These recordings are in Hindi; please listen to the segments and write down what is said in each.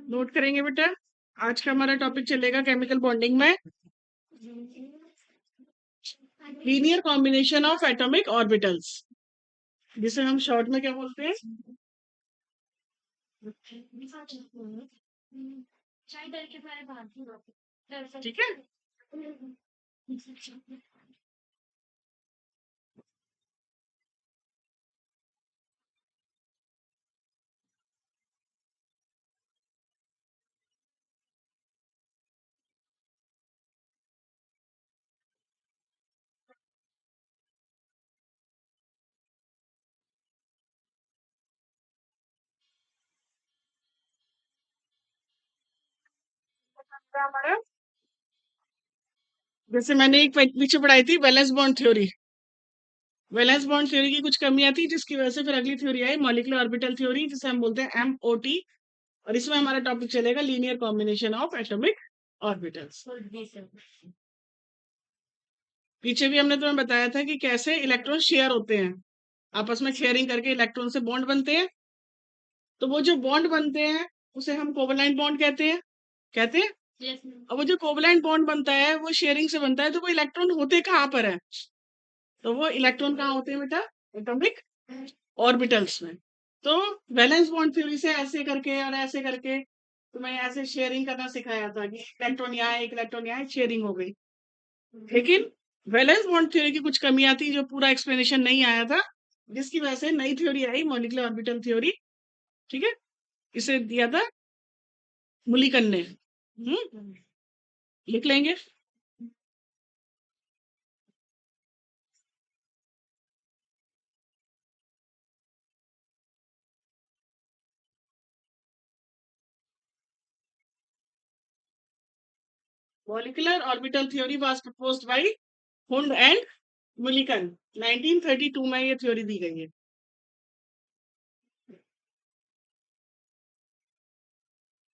नोट करेंगे बेटा। आज का हमारा टॉपिक चलेगा केमिकल बॉन्डिंग में linear combination of atomic orbitals, जिसे हम शॉर्ट में क्या बोलते हैं? ठीक है। हमारा जैसे मैंने एक पीछे पढ़ाई थी valence bond theory. Valence bond theory की कुछ कमियां थी, जिसकी वजह से फिर अगली थ्योरी आई मॉलिक्यूलर ऑर्बिटल थ्योरी, जिसे हम बोलते हैं MOT। और इसमें हमारा टॉपिक चलेगा linear combination of atomic orbitals. पीछे भी हमने तुम्हें बताया था कि कैसे इलेक्ट्रॉन शेयर होते हैं, आपस में शेयरिंग करके इलेक्ट्रॉन से बॉन्ड बनते हैं। तो वो जो बॉन्ड बनते हैं उसे हम कोवलेंट बॉन्ड कहते हैं। और वो जो कोवलेंट बॉन्ड बनता है वो शेयरिंग से बनता है, तो वो इलेक्ट्रॉन होते कहाँ पर है? तो वो इलेक्ट्रॉन कहाँ होते हैं बेटा? एटॉमिक ऑर्बिटल्स में। तो वैलेंस बॉन्ड थ्योरी से ऐसे करके और ऐसे करके तुम्हें ऐसे शेयरिंग करना सिखाया था कि इलेक्ट्रॉन यहाँ एक इलेक्ट्रॉन यहाँ शेयरिंग हो गई। लेकिन वैलेंस बॉन्ड थ्योरी की कुछ कमियां थी, जो पूरा एक्सप्लेनेशन नहीं आया था, जिसकी वजह से नई थ्योरी आई मॉलिक्यूलर ऑर्बिटल थ्योरी। ठीक है, इसे दिया था मुलिकन ने। लिख लेंगे। Molecular orbital theory was proposed by Hund and Mulliken. 1932 में ये थ्योरी दी गई है।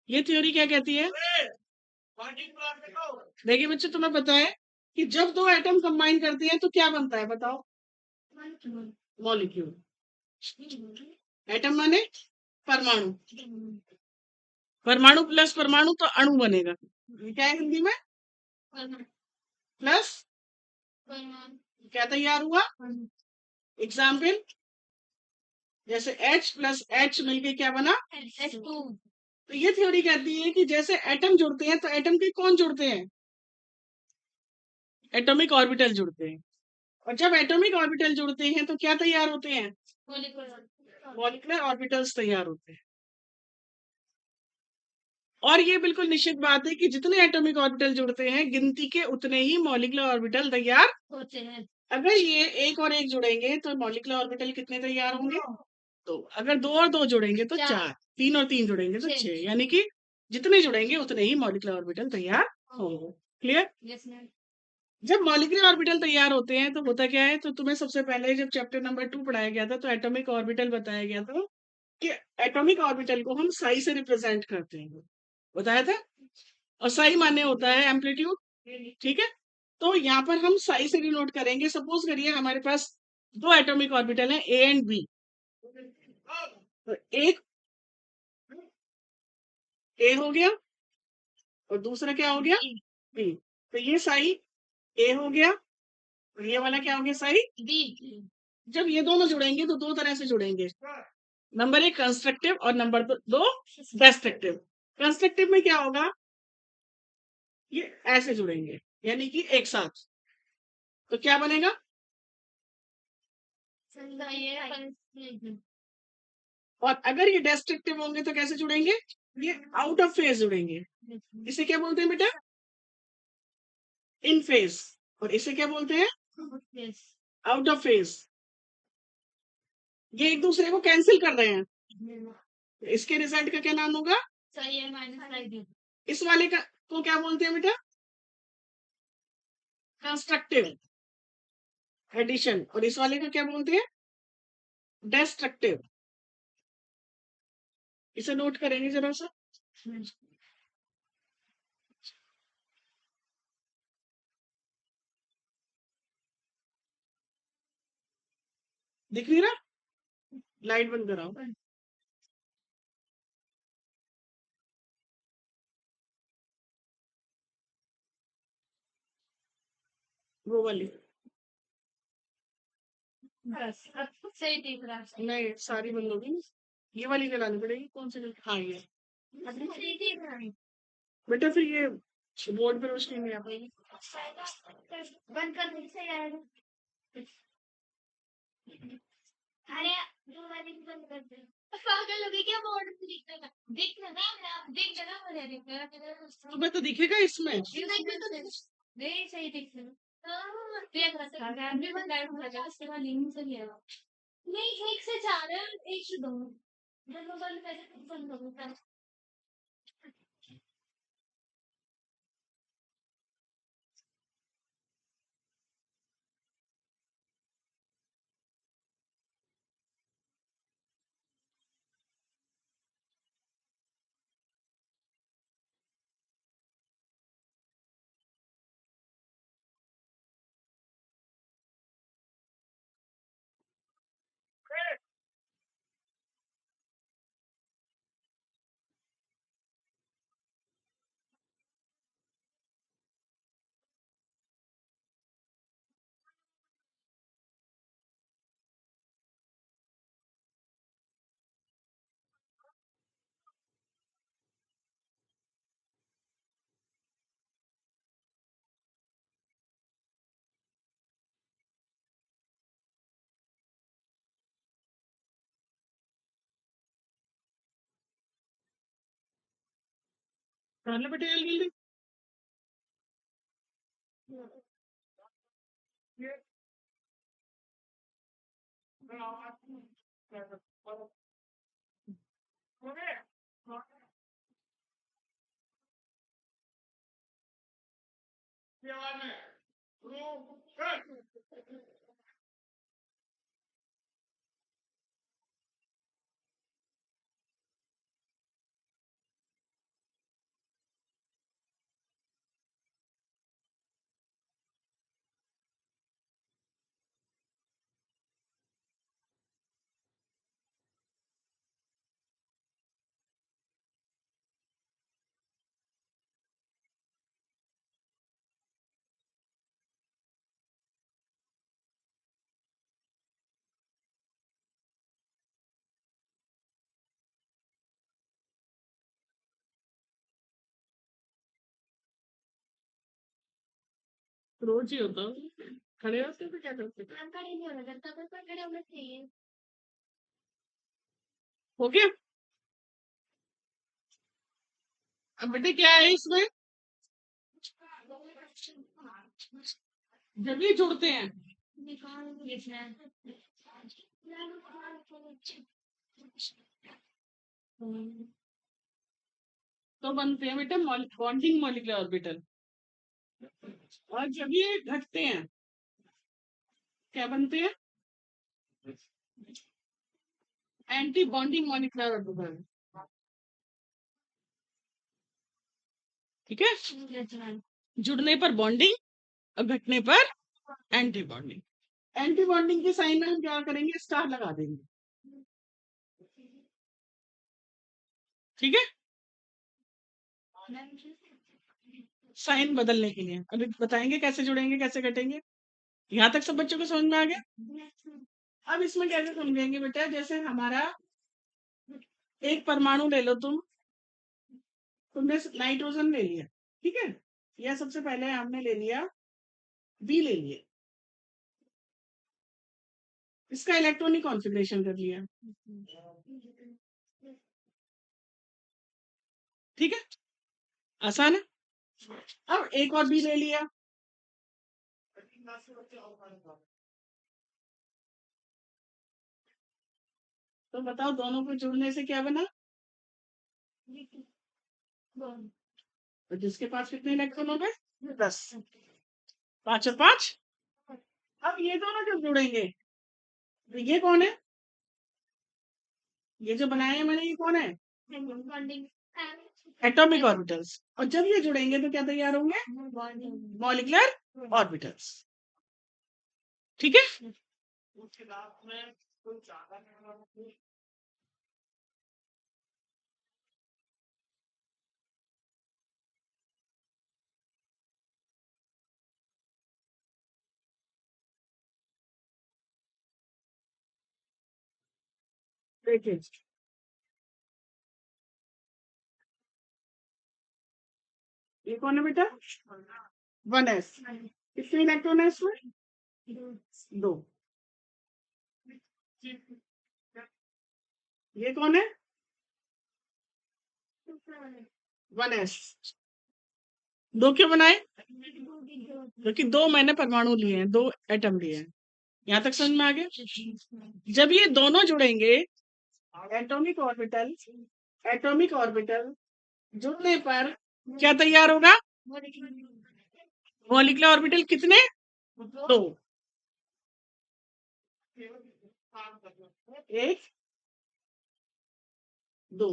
ये थ्योरी क्या कहती है? देखिए बच्चे, तुम्हें पता है कि जब दो एटम कंबाइन करते हैं तो क्या बनता है, बताओ? मॉलिक्यूल। एटम माने परमाणु, परमाणु प्लस परमाणु तो अणु बनेगा। क्या है हिंदी में? प्लस क्या तैयार हुआ? एग्जाम्पल, जैसे H प्लस H मिलके क्या बना? तो ये थ्योरी कहती है कि जैसे एटम जुड़ते हैं तो एटम के कौन जुड़ते हैं? एटॉमिक ऑर्बिटल जुड़ते हैं। और जब एटॉमिक ऑर्बिटल जुड़ते हैं तो क्या तैयार होते हैं? मॉलिक्यूलर ऑर्बिटल्स तैयार होते हैं। और ये बिल्कुल निश्चित बात है कि जितने एटॉमिक ऑर्बिटल जुड़ते हैं गिनती के उतने ही मॉलिक्यूलर ऑर्बिटल तैयार होते हैं। अगर ये एक और एक जुड़ेंगे तो मॉलिक्यूलर ऑर्बिटल कितने तैयार होंगे? तो अगर दो और दो जुड़ेंगे तो चार, तीन और तीन जुड़ेंगे तो छह, यानी कि जितने जुड़ेंगे उतने ही मॉलिक्यूलर ऑर्बिटल तैयार होंगे। क्लियर? जब मॉलिक्यूलर ऑर्बिटल तैयार होते हैं तो होता क्या है, तो तुम्हें सबसे पहले जब चैप्टर नंबर 2 पढ़ाया गया था तो एटॉमिक ऑर्बिटल बताया गया था कि एटॉमिक ऑर्बिटल को हम साई से रिप्रेजेंट करते हैं, बताया था। और साई माने होता है एम्पलीट्यूड। ठीक है, तो यहाँ पर हम साई से डिनोट करेंगे। सपोज करिए हमारे पास दो एटॉमिक ऑर्बिटल हैं ए एंड बी। तो एक ए हो गया और दूसरा क्या हो गया? बी। तो ये साई ए हो गया और ये वाला क्या हो गया? साई बी। जब ये दोनों जुड़ेंगे तो दो तरह से जुड़ेंगे, नंबर एक कंस्ट्रक्टिव और नंबर दो डिस्ट्रक्टिव। कंस्ट्रक्टिव में क्या होगा? ये ऐसे जुड़ेंगे, यानी कि एक साथ। तो क्या बनेगा? और अगर ये डिस्ट्रक्टिव होंगे तो कैसे जुड़ेंगे? ये आउट ऑफ फेज जुड़ेंगे। इसे क्या बोलते हैं बेटा? इन फेज। और इसे क्या बोलते हैं? Out of phase. ये एक दूसरे को कैंसिल कर रहे हैं, इसके रिजल्ट का क्या नाम होगा? इस वाले का को क्या बोलते हैं बेटा? कंस्ट्रक्टिव। एडिशन। और इस वाले को क्या बोलते हैं? डेस्ट्रक्टिव। इसे नोट करेंगे जरा सा। दिख नहीं रहा? लाइट बंद कराओ। वो वाली बस अब सही दिख रहा है। नहीं, सारी बंद होगी। ये वाली जलानी पड़ेगी। कौन सी? हाँ, ये अभी सही दिख रहा है। बेटा फिर ये बोर्ड पे रोशनी नहीं आ पाएगी। बंद कर दे से आएगा। अरे जो वाली भी बंद कर दे। पागल हो गई क्या? बोर्ड पे दिख रहा तुम्हें तो दिखेगा इसमें। नहीं सही दिख रहा देख रहा था अभी बंद कर उसके बाद लिंक से लिया नहीं एक से चार है एक से दो जब वो बंद करे बंद होगा। डालो बेटे जल्दी जल्दी। रोज ही होता है। खड़े होते तो क्या करते? हम खड़े नहीं होना करता पर खड़े होना चाहिए। हो गया। अब बेटे क्या है इसमें? जब ये जुड़ते हैं तो बनते हैं बेटा बॉन्डिंग मॉलिक्यूलर ऑर्बिटल। और जब ये घटते हैं क्या बनते हैं? Anti bonding molecular orbital. ठीक है। जुड़ने पर बॉन्डिंग और घटने पर एंटी बॉन्डिंग। एंटी बॉन्डिंग के साइन में हम क्या करेंगे? स्टार लगा देंगे। ठीक है, साइन बदलने के लिए। अभी बताएंगे कैसे जुड़ेंगे कैसे घटेंगे। यहाँ तक सब बच्चों को समझ में आ गया? अब इसमें कैसे समझेंगे बेटा? जैसे हमारा एक परमाणु ले लो तुमने नाइट्रोजन ले लिया। ठीक है, या सबसे पहले हमने ले लिया बी ले लिया। इसका इलेक्ट्रॉनिक कॉन्फ़िगरेशन कर लिया। ठीक है, आसान है। अब एक और बी ले लिया। तो बताओ दोनों को जोड़ने से क्या बना? तो जिसके पास कितने इलेक्ट्रॉन हो गए? 10। 5 और 5 अब ये दोनों जब जुड़ेंगे तो ये कौन है? ये जो बनाए हैं मैंने, ये कौन है? Atomic orbitals. और जब ये जुड़ेंगे तो क्या तैयार होंगे? Molecular orbitals. ठीक है। देखिए, ये कौन है बेटा? 1s। कितने इलेक्ट्रॉन है इसमें? दो। ये कौन है? 1s। दो क्यों बनाए? क्योंकि दो मैंने परमाणु लिए हैं, दो एटम लिए हैं। यहाँ तक समझ में आ गया? जब ये दोनों जुड़ेंगे, एटॉमिक ऑर्बिटल, एटॉमिक ऑर्बिटल जुड़ने पर क्या तैयार होगा? मॉलिक्यूलर ऑर्बिटल कितने? दो। एक, दो।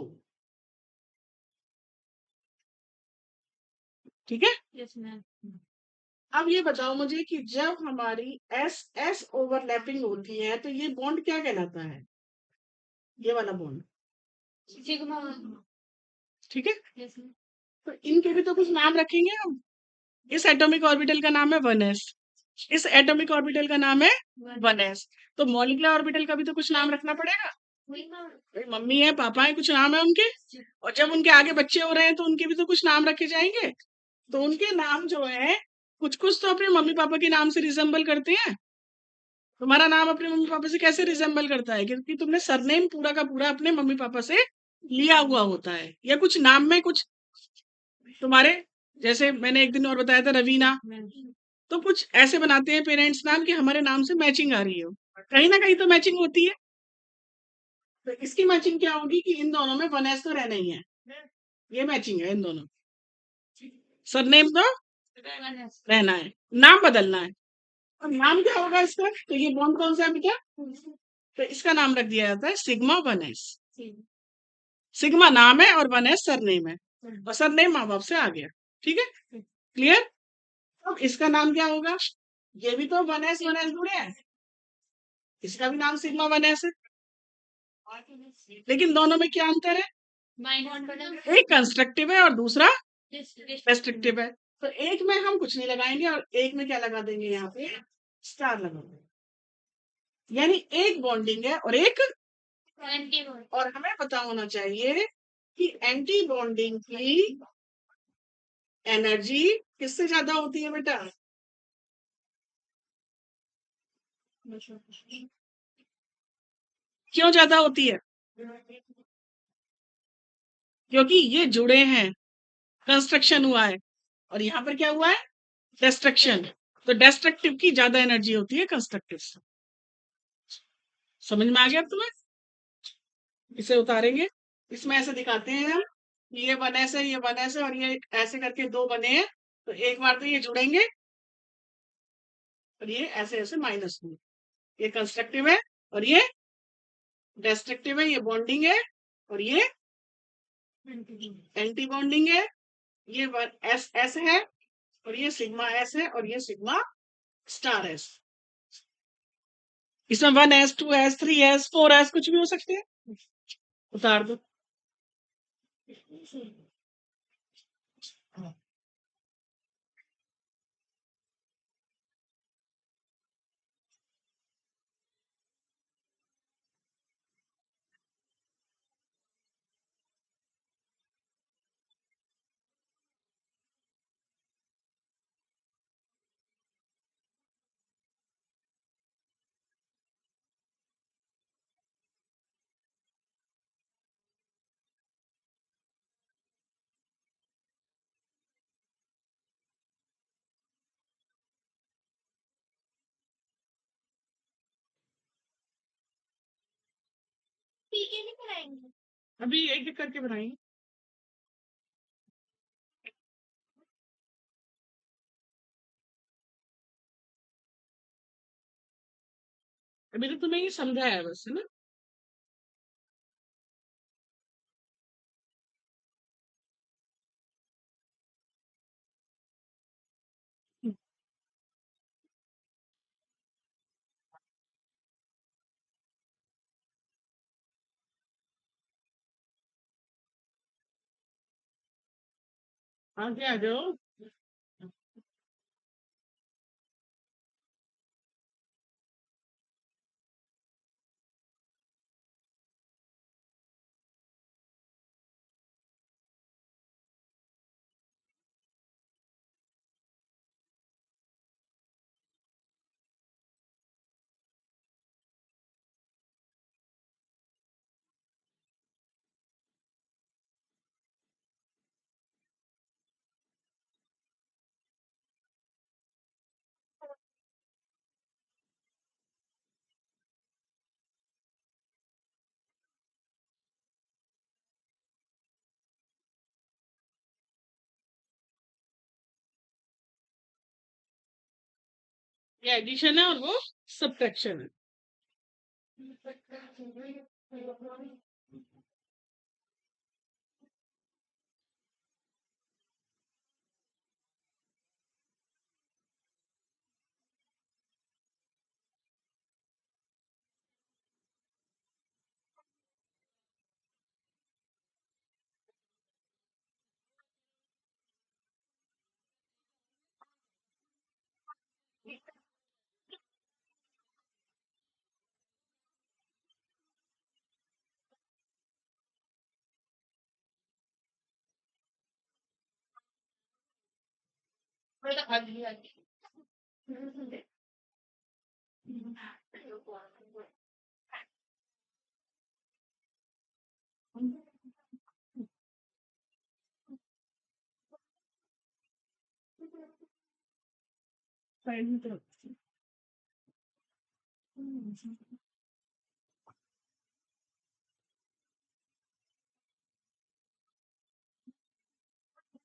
ठीक है। अब ये बताओ मुझे कि जब हमारी एस एस ओवरलैपिंग होती है तो ये बॉन्ड क्या कहलाता है? ये वाला बॉन्ड। ठीक है। तो इनके भी तो कुछ नाम रखेंगे हम। इस एटॉमिक ऑर्बिटल का नाम है 1s, इस एटॉमिक ऑर्बिटल का नाम है 1s। तो मॉलिक्यूलर ऑर्बिटल का भी तो कुछ नाम रखना पड़ेगा। भाई मम्मी है, पापा है, कुछ नाम है उनके। और जब उनके आगे बच्चे हो रहे हैं तो उनके भी तो कुछ नाम रखे जाएंगे। तो उनके नाम जो है, कुछ कुछ तो अपने मम्मी पापा के नाम से रिजेंबल करते हैं। तुम्हारा नाम अपने मम्मी पापा से कैसे रिजेंबल करता है? क्योंकि तुमने सरनेम पूरा का पूरा अपने मम्मी पापा से लिया हुआ होता है, या कुछ नाम में कुछ तुम्हारे, जैसे मैंने एक दिन और बताया था रवीना, तो कुछ ऐसे बनाते हैं पेरेंट्स नाम कि हमारे नाम से मैचिंग आ रही हो। कहीं ना कहीं तो मैचिंग होती है। तो इसकी मैचिंग क्या होगी कि इन दोनों में 1s तो रहना ही है। ये मैचिंग है इन दोनों। सरनेम तो रहना है, नाम बदलना है। और नाम क्या होगा इसका? तो ये बॉन्ड कौन सा है बेटा? तो इसका नाम रख दिया जाता है सिग्मा 1s। सिग्मा नाम है और 1s सरनेम है। और सरनेम माँ बाप से आ गया। ठीक है, क्लियर। अब इसका नाम क्या होगा? ये भी तो 1s जुड़े हैं, इसका भी नाम सिग्मा 1s है। लेकिन दोनों में क्या अंतर है? एक कंस्ट्रक्टिव है और दूसरा रेस्ट्रिक्टिव है। तो एक में हम कुछ नहीं लगाएंगे और एक में क्या लगा देंगे? यहाँ पे स्टार लगा देंगे। यानी एक बॉन्डिंग है और एक, और हमें पता होना चाहिए कि एंटी बॉन्डिंग की एनर्जी किससे ज्यादा होती है बेटा? क्यों ज्यादा होती है? क्योंकि ये जुड़े हैं, कंस्ट्रक्शन हुआ है, और यहाँ पर क्या हुआ है? डिस्ट्रक्शन। तो डिस्ट्रक्टिव की ज्यादा एनर्जी होती है कंस्ट्रक्टिव से। समझ में आ गया अब तुम्हें? इसे उतारेंगे, इसमें ऐसे दिखाते हैं हम, ये 1s है, ये 1s है, और ये ऐसे करके दो बने हैं। तो एक बार तो ये जुड़ेंगे और ये ऐसे ऐसे माइनस होंगे। ये कंस्ट्रक्टिव है और ये डिस्ट्रक्टिव है, ये बॉन्डिंग है और ये एंटी बॉन्डिंग है। ये एस एस है और ये सिग्मा एस है और ये सिग्मा स्टार एस। इसमें 1s 2s 3s 4s कुछ भी हो सकते हैं। उतार दो। अभी एक एक करके बनाएंगे। अभी तो तुम्हें ये समझाया है बस, है ना? आगे आ जाओ। ये एडिशन है और वो सब्ट्रैक्शन है।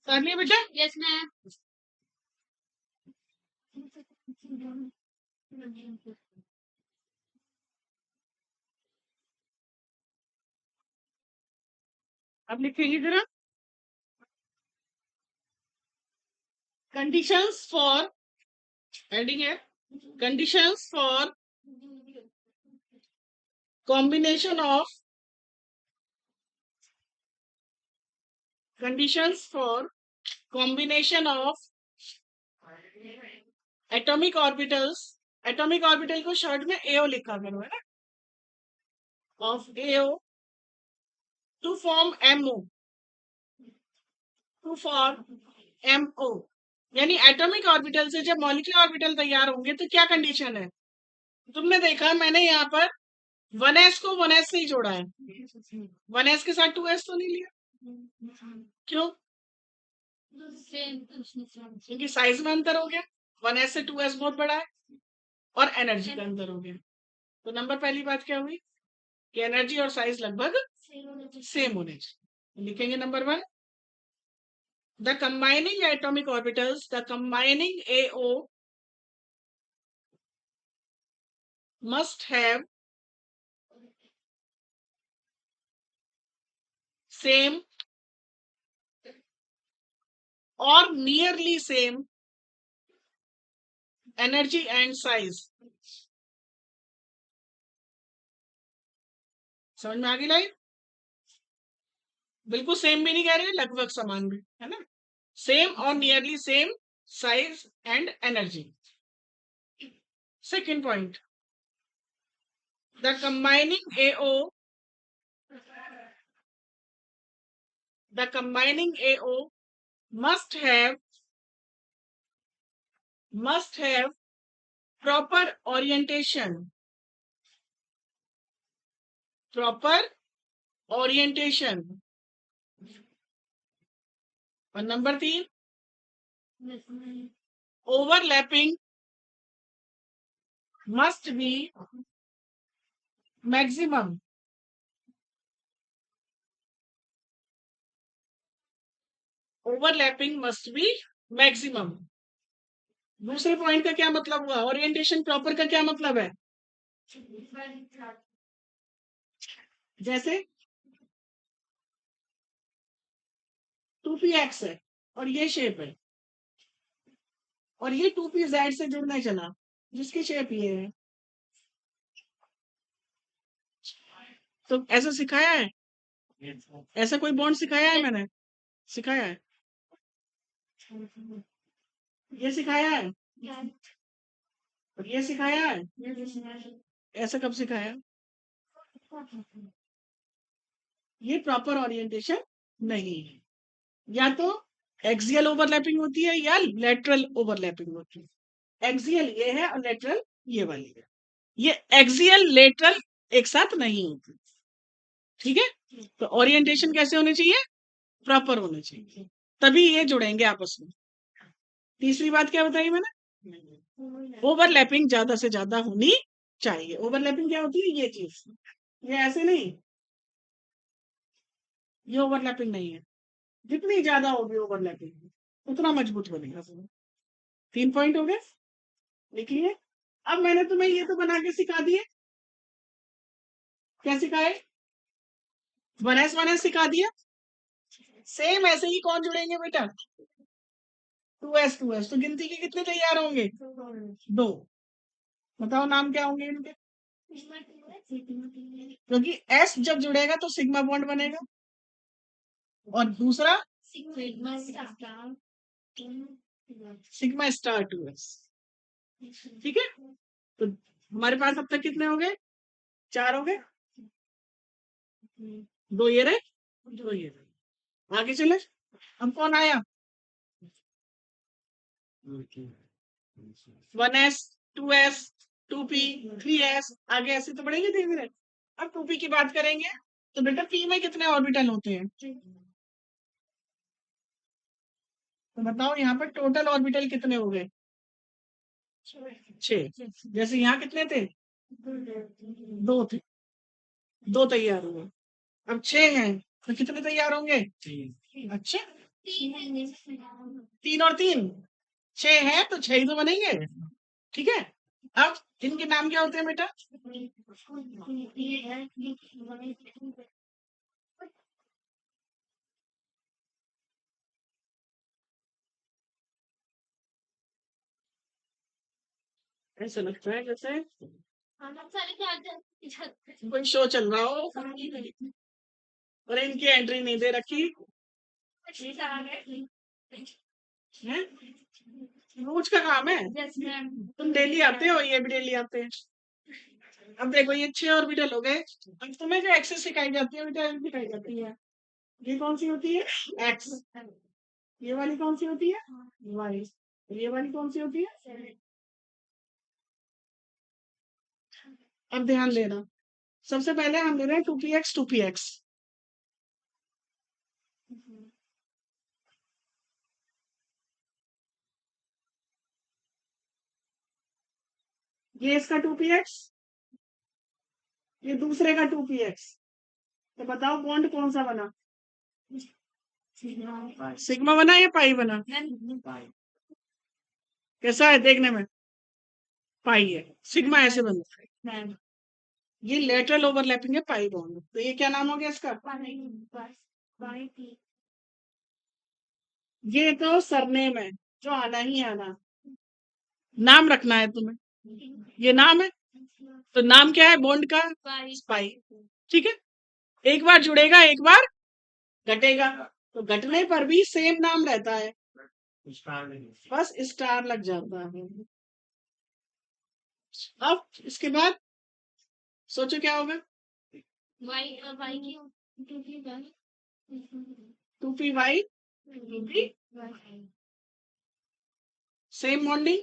कर लिया बेटा? Yes ma'am. अब लिखेंगे जरा। कंडीशंस फॉर, हेडिंग है conditions for combination of, conditions for combination of atomic orbitals, atomic orbital को शॉर्ट में एओ लिखा करो, है ना? Of AO to form MO, to form MO, यानी एटॉमिक ऑर्बिटल से जब मॉलिक्यूलर ऑर्बिटल तैयार होंगे तो क्या कंडीशन है? तुमने देखा मैंने यहाँ पर 1s को 1s से ही जोड़ा है, 1s के साथ 2s तो नहीं लिया। क्यों? क्योंकि साइज में अंतर हो गया, 1s से 2s बहुत बड़ा है, और एनर्जी का अंतर हो गया। तो नंबर पहली बात क्या हुई कि एनर्जी और साइज लगभग सेम होने चाहिए। लिखेंगे number 1, the combining atomic orbitals, the combining AO must have same or nearly same energy and size। समझ में आ गई लाइन? बिल्कुल सेम भी नहीं कह रहे, लगभग समान भी, है ना? सेम और nearly same size and energy. Second point, the combining AO, the combining AO must have proper orientation, proper orientation। और number 3, overlapping must be maximum, overlapping must be maximum। दूसरे पॉइंट का क्या मतलब हुआ? ओरिएंटेशन प्रॉपर का क्या मतलब है? जैसे 2p x है और ये शेप है और ये 2p z से जुड़ने चला जिसकी शेप ये है, तो ऐसा सिखाया है? ऐसा कोई बॉन्ड सिखाया है मैंने? सिखाया है? ये सिखाया है? और ये सिखाया है? ऐसा कब सिखाया? ये प्रॉपर ओरिएंटेशन नहीं है। या तो एक्सियल ओवरलैपिंग होती है या लेटरल ओवरलैपिंग होती है। एक्सियल ये है और लेटरल ये वाली है। ये एक्सियल लेटरल एक साथ नहीं होती। ठीक है, तो ओरिएंटेशन कैसे होने चाहिए? प्रॉपर होने चाहिए, तभी ये जुड़ेंगे आपस में। तीसरी बात क्या बताई मैंने? ओवरलैपिंग ज्यादा से ज्यादा होनी चाहिए। ओवरलैपिंग क्या होती है? ये चीज, ये ऐसे नहीं, ये ओवरलैपिंग नहीं है। जितनी ज्यादा होगी ओवरलैपिंग उतना मजबूत बनेगा। 3 पॉइंट हो गए, लिख लिए। अब मैंने तुम्हें ये तो बना के सिखा दिए। क्या सिखाए? 1s 1s सिखा दिया। सेम ऐसे ही कौन जुड़ेंगे बेटा? 2s 2s, तो गिनती के कितने तैयार होंगे? 2। बताओ नाम क्या होंगे इनके? क्योंकि s जब जुड़ेगा तो सिग्मा बॉन्ड बनेगा और दूसरा सिग्मा स्टार 2s। ठीक है, तो हमारे पास अब तक कितने हो गए? 4 हो गए। 2 ये रहे, 2 ये रहे। आगे चले, अब कौन आया? 1s 2s 2p 3s, आगे ऐसे तो बढ़ेंगे धीरे धीरे। अब 2p की बात करेंगे तो बेटा p में कितने ऑर्बिटल होते हैं? तो बताओ यहाँ पर टोटल ऑर्बिटल कितने हो गए? 6। जैसे यहाँ कितने थे? 2 थे, 2 तैयार हुए। अब 6 हैं तो कितने तैयार होंगे? अच्छा, 3 और 3, 6 है तो 6 ही तो बनेंगे। ठीक है, अब इनके नाम क्या होते हैं बेटा? ऐसा लगता है जैसे कोई शो चल रहा हो और इनकी एंट्री नहीं दे रखी है। रोज का काम है, तुम डेली आते हो, ये भी डेली आते हैं। अब देखो ये 6 ऑर्बिटल हो गए। अब तुम्हें जो एक्सेस सिखाई जाती है बेटा, सिखाई जाती है, ये कौन सी होती है? एक्स। ये वाली कौन सी होती है? वाई। ये वाली कौन सी होती है? अब ध्यान देना, सबसे पहले हम ले रहे हैं 2px 2px। ये इसका 2px, ये दूसरे का 2px। तो बताओ बॉन्ड कौन सा बना? सिग्मा बना या पाई बना? कैसा है देखने में? पाई है। सिग्मा ऐसे बनता है, ये लेटरल ओवरलैपिंग है पाई बॉन्ड। तो ये क्या नाम हो गया इसका? ये तो सरनेम है, जो आना ही आना, नाम रखना है तुम्हें। ये नाम है, तो नाम क्या है बॉन्ड का? पाई। ठीक है, एक बार जुड़ेगा एक बार घटेगा, तो घटने पर भी सेम नाम रहता है, बस स्टार लग जाता है। अब इसके बाद सोचो क्या होगा? 2py 2p, same bonding.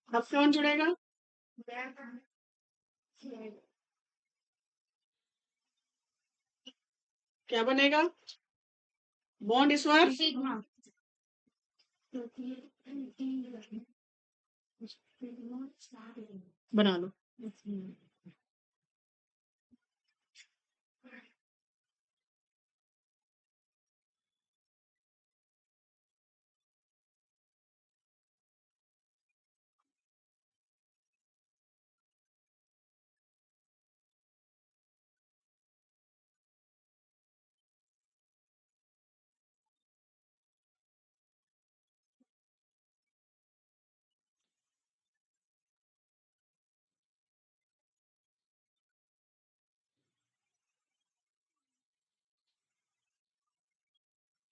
अब कौन जुड़ेगा? क्या बनेगा? बॉन्ड इस बार बना लो।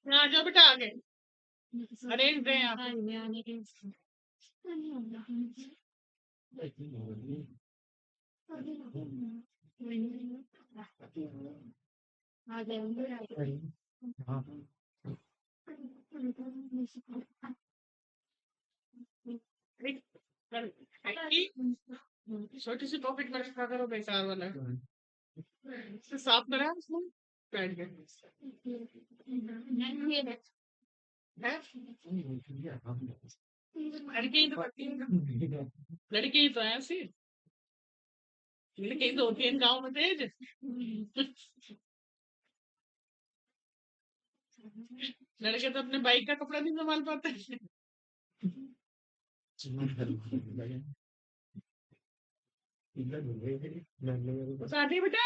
यहाँ जाओ बेटा आगे, अरेंज है यहाँ। छोटी सी पॉकेट में रखा करो, बेकार वाला इसे साफ करा उसने बैठ गए है। लड़के ही तो करती हैं, लड़के ही तो हैं ऐसे, लड़के ही तो होती है गाँव में तेज। लड़के तो अपने बाइक का कपड़ा नहीं संभाल पाते। बता दी बेटा।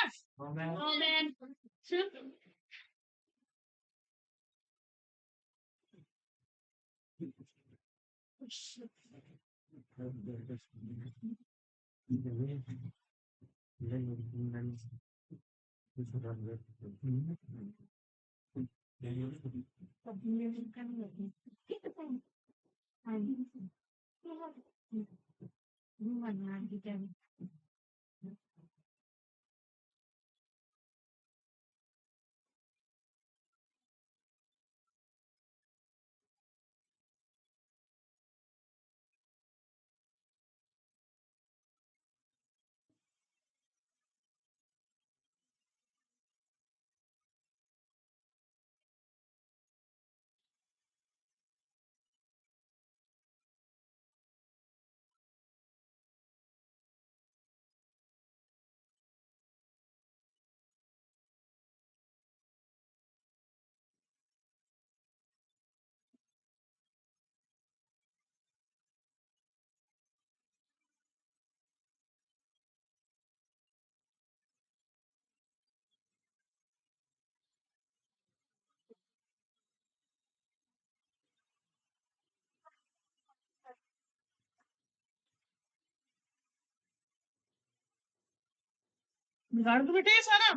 बिगाड़ दो बेटा ये सारा।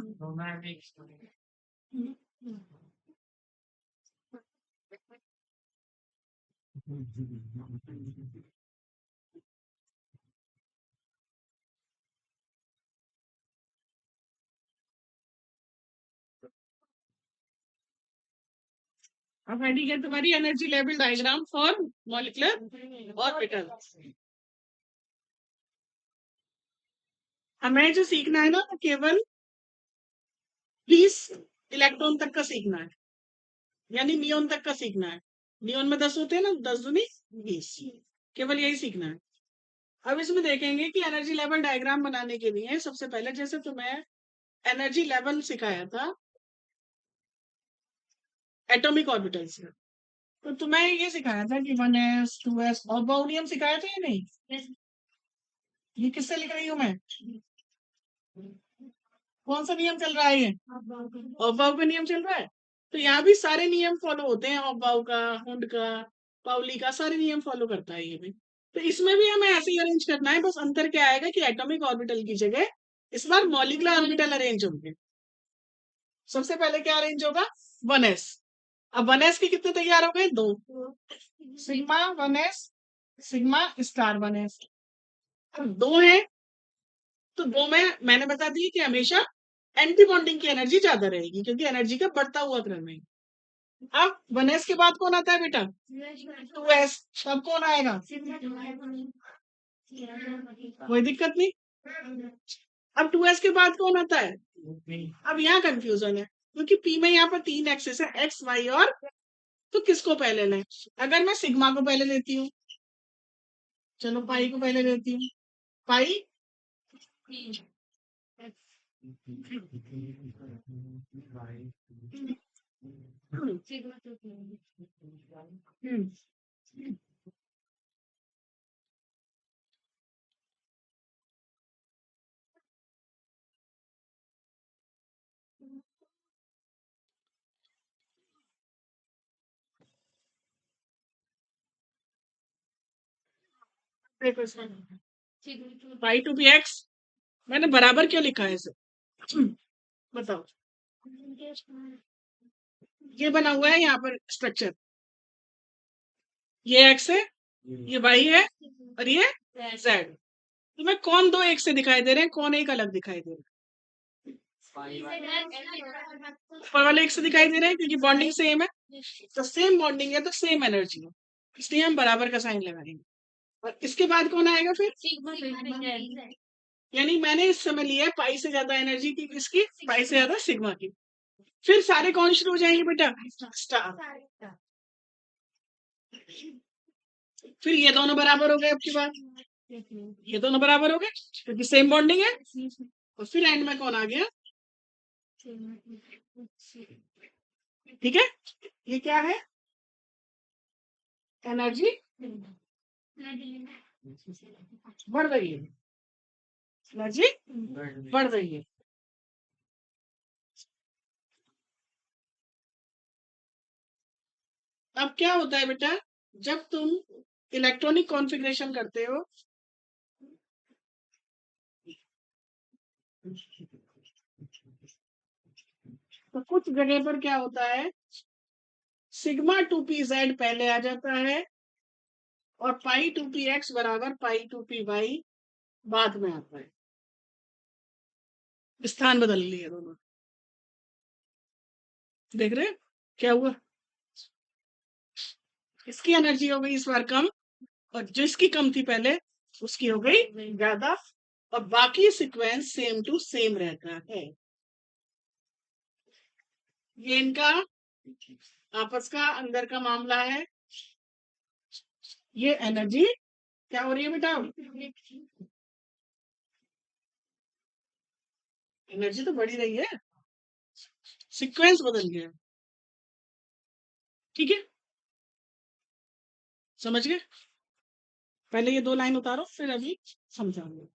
अब रेडी है तुम्हारी energy level diagram for molecular orbital. हमें जो सीखना है ना वो केवल 20 इलेक्ट्रॉन तक का सीखना है, यानी नियोन तक का सीखना है। नियोन में 10 होते हैं ना, 10 दूनी 20, केवल यही सीखना है। अब इसमें देखेंगे कि एनर्जी लेवल डायग्राम बनाने के लिए सबसे पहले जैसे तुम्हें एनर्जी लेवल सिखाया था एटॉमिक ऑर्बिटल्स में, तो तुम्हें ये सिखाया था कि 1s 2s और बाउनियम सिखाया था या नहीं? ये किससे लिख रही हूँ मैं? कौन सा नियम चल रहा है ये? ऑब्बाउ का नियम चल रहा है। तो यहाँ भी सारे नियम फॉलो होते हैं, ऑब्बाउ का, हुंड का, पाउली का, सारे नियम फॉलो करता है ये भी। तो इसमें भी हमें ऐसे ही अरेंज करना है, बस अंतर क्या आएगा कि एटॉमिक ऑर्बिटल की जगह इस बार मॉलिक्यूलर ऑर्बिटल अरेंज होंगे। सबसे पहले क्या अरेंज होगा? 1s। अब 1s के कितने तैयार हो गए? 2। Sigma 1s, sigma star 1s। अब 2 है तो 2 में मैंने बता दी कि हमेशा एंटी बॉन्डिंग की एनर्जी ज्यादा रहेगी क्योंकि एनर्जी का बढ़ता हुआ क्रम है। अब 1s के बाद कौन आता है बेटा? 2s। तब कौन आएगा? कोई दिक्कत नहीं। अब 2s के बाद कौन आता है? अब यहाँ कंफ्यूजन है क्योंकि पी में यहाँ पर 3 एक्सेस है, एक्स वाई और, तो किसको पहले लें? अगर मैं सिग्मा को पहले लेती हूँ, चलो पाई को पहले लेती हूँ, पाई पाई टू बी एक्स। मैंने बराबर क्यों लिखा है इसे? बताओ। ये बना हुआ है यहाँ पर स्ट्रक्चर, ये एक्स है, ये वाई है, और ये जेड। तुम्हें कौन दो एक से दिखाई दे रहे हैं, कौन एक अलग दिखाई दे रहा है? ऊपर वाले एक से दिखाई दे रहे हैं क्योंकि बॉन्डिंग सेम है, तो सेम बॉन्डिंग है तो सेम एनर्जी है, इसलिए हम बराबर का साइन लगाएंगे। और इसके बाद कौन आएगा फिर? यानी मैंने इस समय लिया है पाई से ज्यादा एनर्जी की, किसकी? पाई से ज्यादा सिग्मा की। फिर सारे कौन शुरू हो जाएंगे बेटा? स्टार। फिर ये दोनों बराबर हो गए, अब की बात, ये दोनों बराबर हो गए क्योंकि सेम बॉन्डिंग है। और फिर एंड में कौन आ गया? ठीक है, ये क्या है? एनर्जी बढ़ रही है, एनर्जी बढ़ रही है। अब क्या होता है बेटा, जब तुम इलेक्ट्रॉनिक कॉन्फ़िगरेशन करते हो तो कुछ जगह पर क्या होता है, सिग्मा टू पी जेड पहले आ जाता है और पाई टू पी एक्स बराबर पाई टू पी वाई बाद में आता है। स्थान बदल लिए दोनों, देख रहे हैं क्या हुआ? इसकी एनर्जी हो गई इस बार कम, और जिसकी कम थी पहले उसकी हो गई ज्यादा, और बाकी सीक्वेंस सेम टू सेम रहता है। ये इनका आपस का अंदर का मामला है। ये एनर्जी क्या हो रही है बेटा? एनर्जी तो बढ़ ही रही है, सीक्वेंस बदल गया। ठीक है, समझ गए? पहले ये दो लाइन उतारो फिर अभी समझाऊंगा।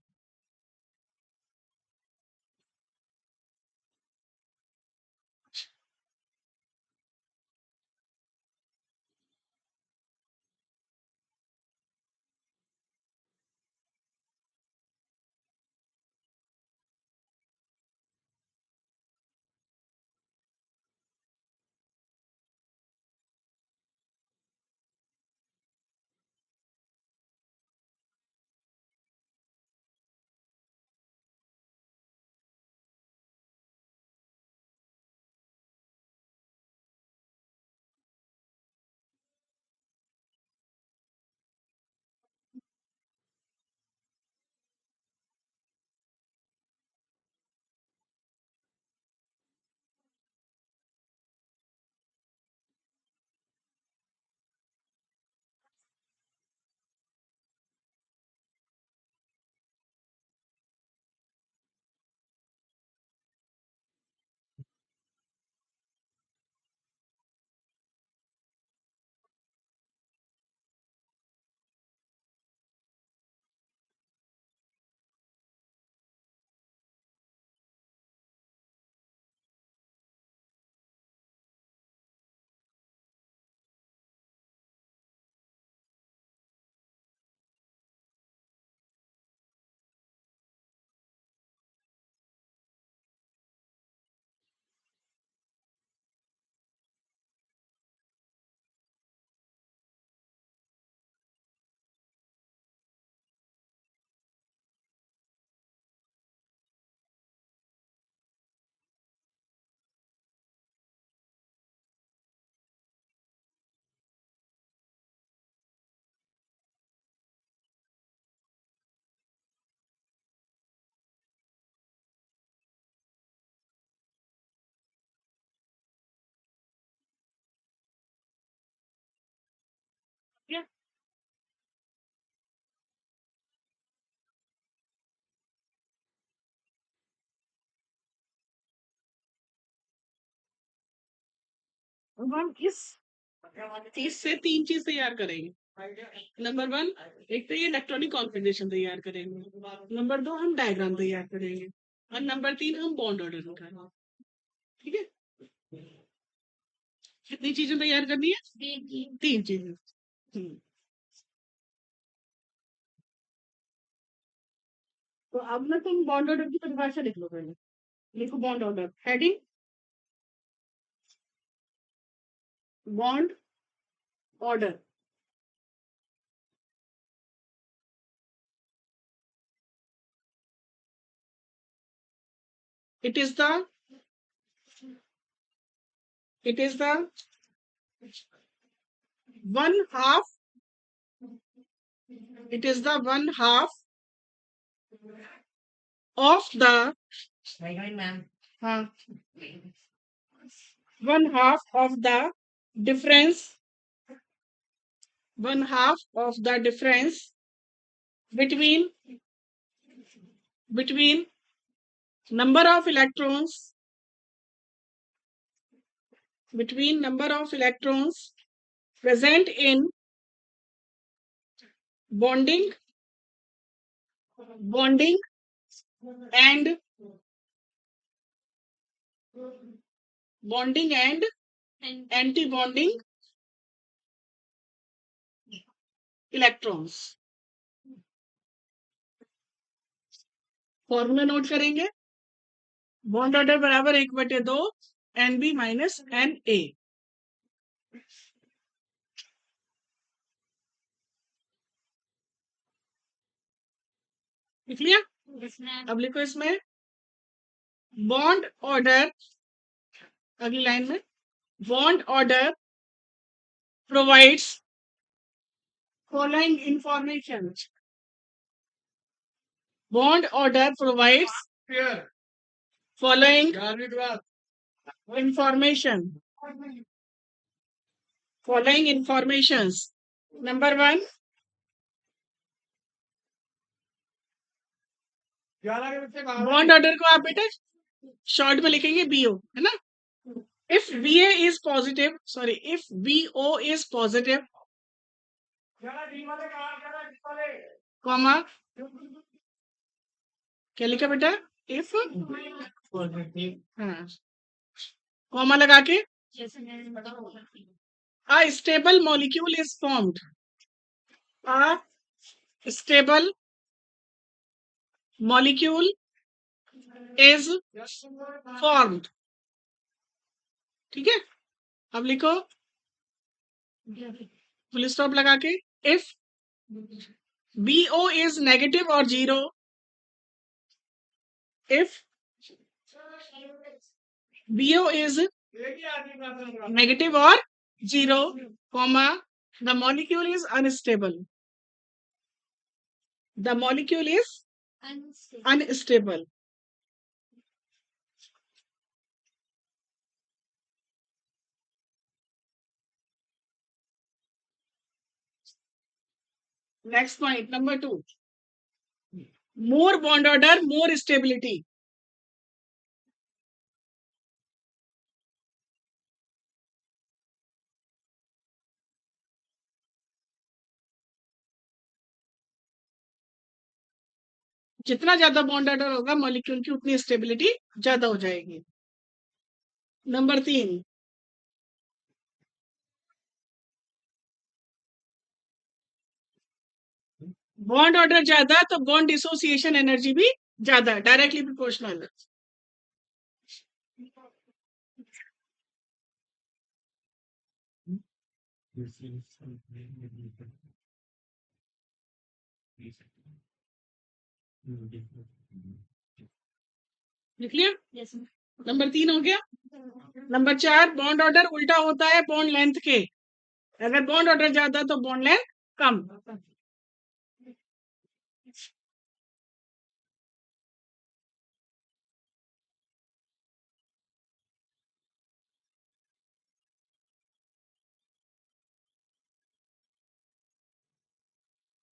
अब हम इस चीज से तीन चीज तैयार करेंगे। नंबर वन, एक तो ये इलेक्ट्रॉनिक कॉन्फ़िगरेशन तैयार करेंगे। नंबर दो, हम डायग्राम तैयार करेंगे। और नंबर तीन, हम बॉन्ड ऑर्डर निकालेंगे। ठीक है, कितनी चीजें तैयार करनी है? तीन चीजें। हम्म, तो अब ना तुम बॉन्ड ऑर्डर की परिभाषा लिख लो पहले। लिखो bond order, heading bond order. It is the one half. It is the one half of the uh, one half of the difference. One half of the difference between between number of electrons number of electrons present in bonding bonding and anti-bonding electrons. Formula note करेंगे. बॉन्ड ऑर्डर बराबर 1/2 NB माइनस NA. लिख लिया. अब लिखो इसमें बॉन्ड ऑर्डर. अगली लाइन में bond order provides following information. Bond order provides following informations. Number 1, bond order को आप बेटा शॉर्ट में लिखेंगे BO, है ना. If BA is positive, if BO is positive, comma, क्या लिखा बेटा? If हाँ, कॉमा लगा के a stable molecule is formed. A stable molecule is formed. ठीक है. अब लिखो फुल स्टॉप लगा के. If BO is negative or 0, if BO is negative or 0, comma, the molecule is unstable. The molecule is unstable. Next point, number 2. More bond order, more stability. जितना ज्यादा बॉन्ड ऑर्डर होगा मॉलिक्यूल की उतनी स्टेबिलिटी ज्यादा हो जाएगी. नंबर 3, बॉन्ड ऑर्डर ज्यादा तो बॉन्ड डिसोसिएशन एनर्जी भी ज्यादा, डायरेक्टली प्रोपोर्शनल. लिख लिया. नंबर 3 हो गया. नंबर 4, बॉन्ड ऑर्डर उल्टा होता है बॉन्ड लेंथ के. अगर बॉन्ड ऑर्डर ज्यादा तो बॉन्ड लेंथ कम.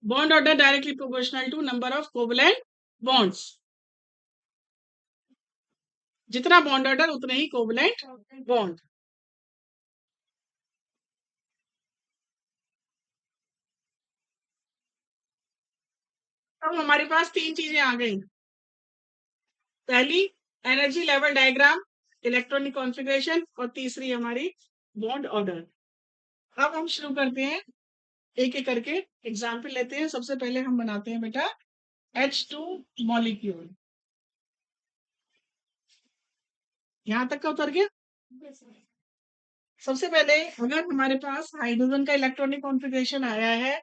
Bond order directly proportional to number of covalent bonds. जितना बॉन्ड ऑर्डर उतने ही कोवलेंट बॉन्ड. अब हमारे पास 3 चीजें आ गई. पहली energy level diagram, electronic configuration, और तीसरी हमारी बॉन्ड ऑर्डर. अब हम शुरू करते हैं एक एक करके. एग्जाम्पल लेते हैं. सबसे पहले हम बनाते हैं बेटा H2 मॉलिक्यूल. यहां तक का उतर गया. सबसे पहले अगर हमारे पास हाइड्रोजन का इलेक्ट्रॉनिक कॉन्फ़िगरेशन आया है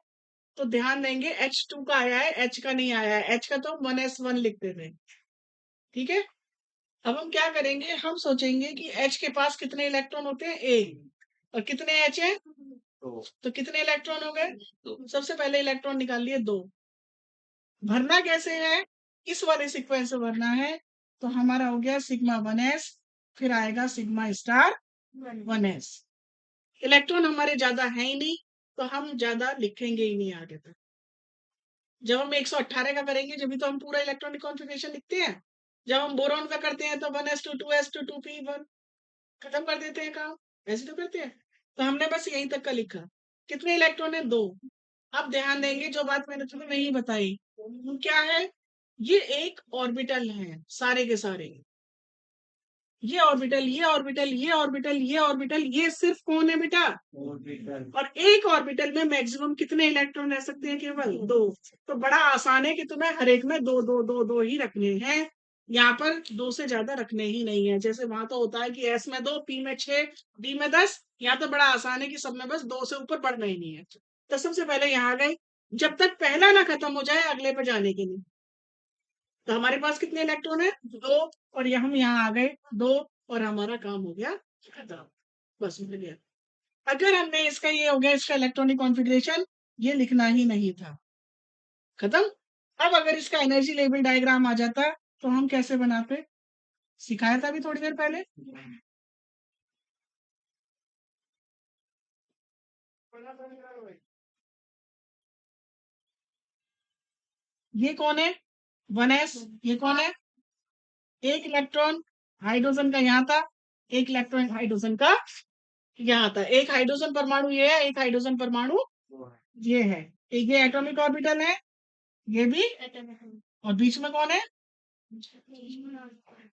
तो ध्यान देंगे H2 का आया है, H का नहीं आया है। H का तो 1s1 लिखते थे। ठीक है, अब हम क्या करेंगे, हम सोचेंगे कि H के पास कितने इलेक्ट्रॉन होते हैं, एक, और कितने H है, तो कितने इलेक्ट्रॉन हो गए, सबसे पहले इलेक्ट्रॉन निकाल लिए दो। भरना कैसे है, इस वाले सीक्वेंस से भरना है, तो हमारा हो गया सिग्मा 1s, फिर आएगा सिग्मा स्टार 1s। इलेक्ट्रॉन हमारे ज्यादा है ही नहीं, तो हम ज्यादा लिखेंगे ही नहीं आगे तक। जब हम 118 का करेंगे जब भी तो हम पूरा इलेक्ट्रॉनिक कॉन्फ़िगरेशन लिखते हैं। जब हम बोरॉन का करते हैं तो 1s2 2s2 2p1 खत्म कर देते हैं काम, ऐसे तो करते हैं। तो हमने बस यहीं तक का लिखा। कितने इलेक्ट्रॉन है, दो। अब ध्यान देंगे जो बात मैंने तुम्हें नहीं बताई, वो क्या है, ये एक ऑर्बिटल है सारे के सारे। ये ऑर्बिटल, ये ऑर्बिटल, ये ऑर्बिटल, ये ऑर्बिटल, ये सिर्फ कौन है बेटा, और एक ऑर्बिटल में मैक्सिमम कितने इलेक्ट्रॉन रह सकते हैं, केवल दो। तो बड़ा आसान है कि तुम्हें हर एक में दो दो दो दो ही रखने हैं। यहाँ पर दो से ज्यादा रखने ही नहीं है, जैसे वहां तो होता है कि एस में दो, पी में 6, डी में 10। यहाँ तो बड़ा आसान है कि सब में बस दो से ऊपर बढ़ना ही नहीं है। तो सबसे पहले यहाँ आ गए, जब तक पहला ना खत्म हो जाए अगले पे जाने के लिए। तो हमारे पास कितने इलेक्ट्रॉन है, दो, और हम यहाँ आ गए दो, और हमारा काम हो गया खत्म, बस मिल गया। अगर हमने इसका, ये हो गया इसका इलेक्ट्रॉनिक कॉन्फ़िगरेशन, ये लिखना ही नहीं था, खत्म। अब अगर इसका एनर्जी लेवल डायग्राम आ जाता तो हम कैसे बनाते, सिखाया था अभी थोड़ी देर पहले। ये कौन है, 1s, ये कौन है, एक इलेक्ट्रॉन हाइड्रोजन का यहाँ था, एक इलेक्ट्रॉन हाइड्रोजन का यहाँ था, एक हाइड्रोजन परमाणु ये है, एक हाइड्रोजन परमाणु ये है। एक ये एटॉमिक ऑर्बिटल है, ये भी, और बीच में कौन है,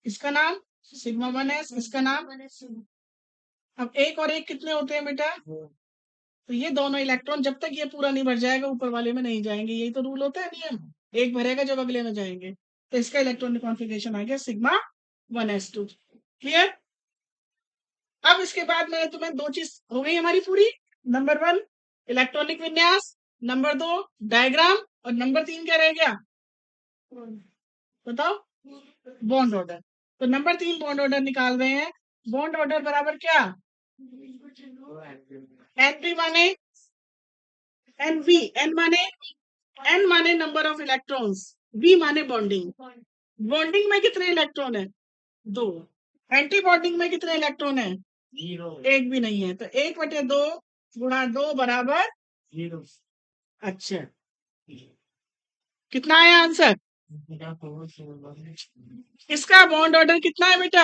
इसका नाम सिग्मा 1s, इसका नाम। अब एक और एक कितने होते हैं बेटा, तो ये दोनों इलेक्ट्रॉन जब तक ये पूरा नहीं भर जाएगा ऊपर वाले में नहीं जाएंगे, यही तो रूल होता है, नियम। एक भरेगा जब अगले में जाएंगे। तो इसका इलेक्ट्रॉनिक कॉन्फ़िगरेशन आ गया सिग्मा 1s2। क्लियर। अब इसके बाद मैंने तुम्हें दो चीज हो गई हमारी पूरी, नंबर 1 इलेक्ट्रॉनिक विन्यास, नंबर 2 डायग्राम, और नंबर 3 क्या रह गया, बताओ, बॉन्ड ऑर्डर। तो नंबर 3 बॉन्ड ऑर्डर निकाल रहे हैं। बॉन्ड ऑर्डर बराबर क्या, एन पी माने, एन वी, एन माने, एन माने नंबर ऑफ इलेक्ट्रॉन्स, वी माने बॉन्डिंग। बॉन्डिंग में कितने इलेक्ट्रॉन है, दो। एंटी बॉन्डिंग में कितने इलेक्ट्रॉन है, एक भी नहीं है। तो 1/2 गुणा 2 बराबर, अच्छा, कितना आया आंसर, इसका बॉन्ड ऑर्डर कितना है बेटा,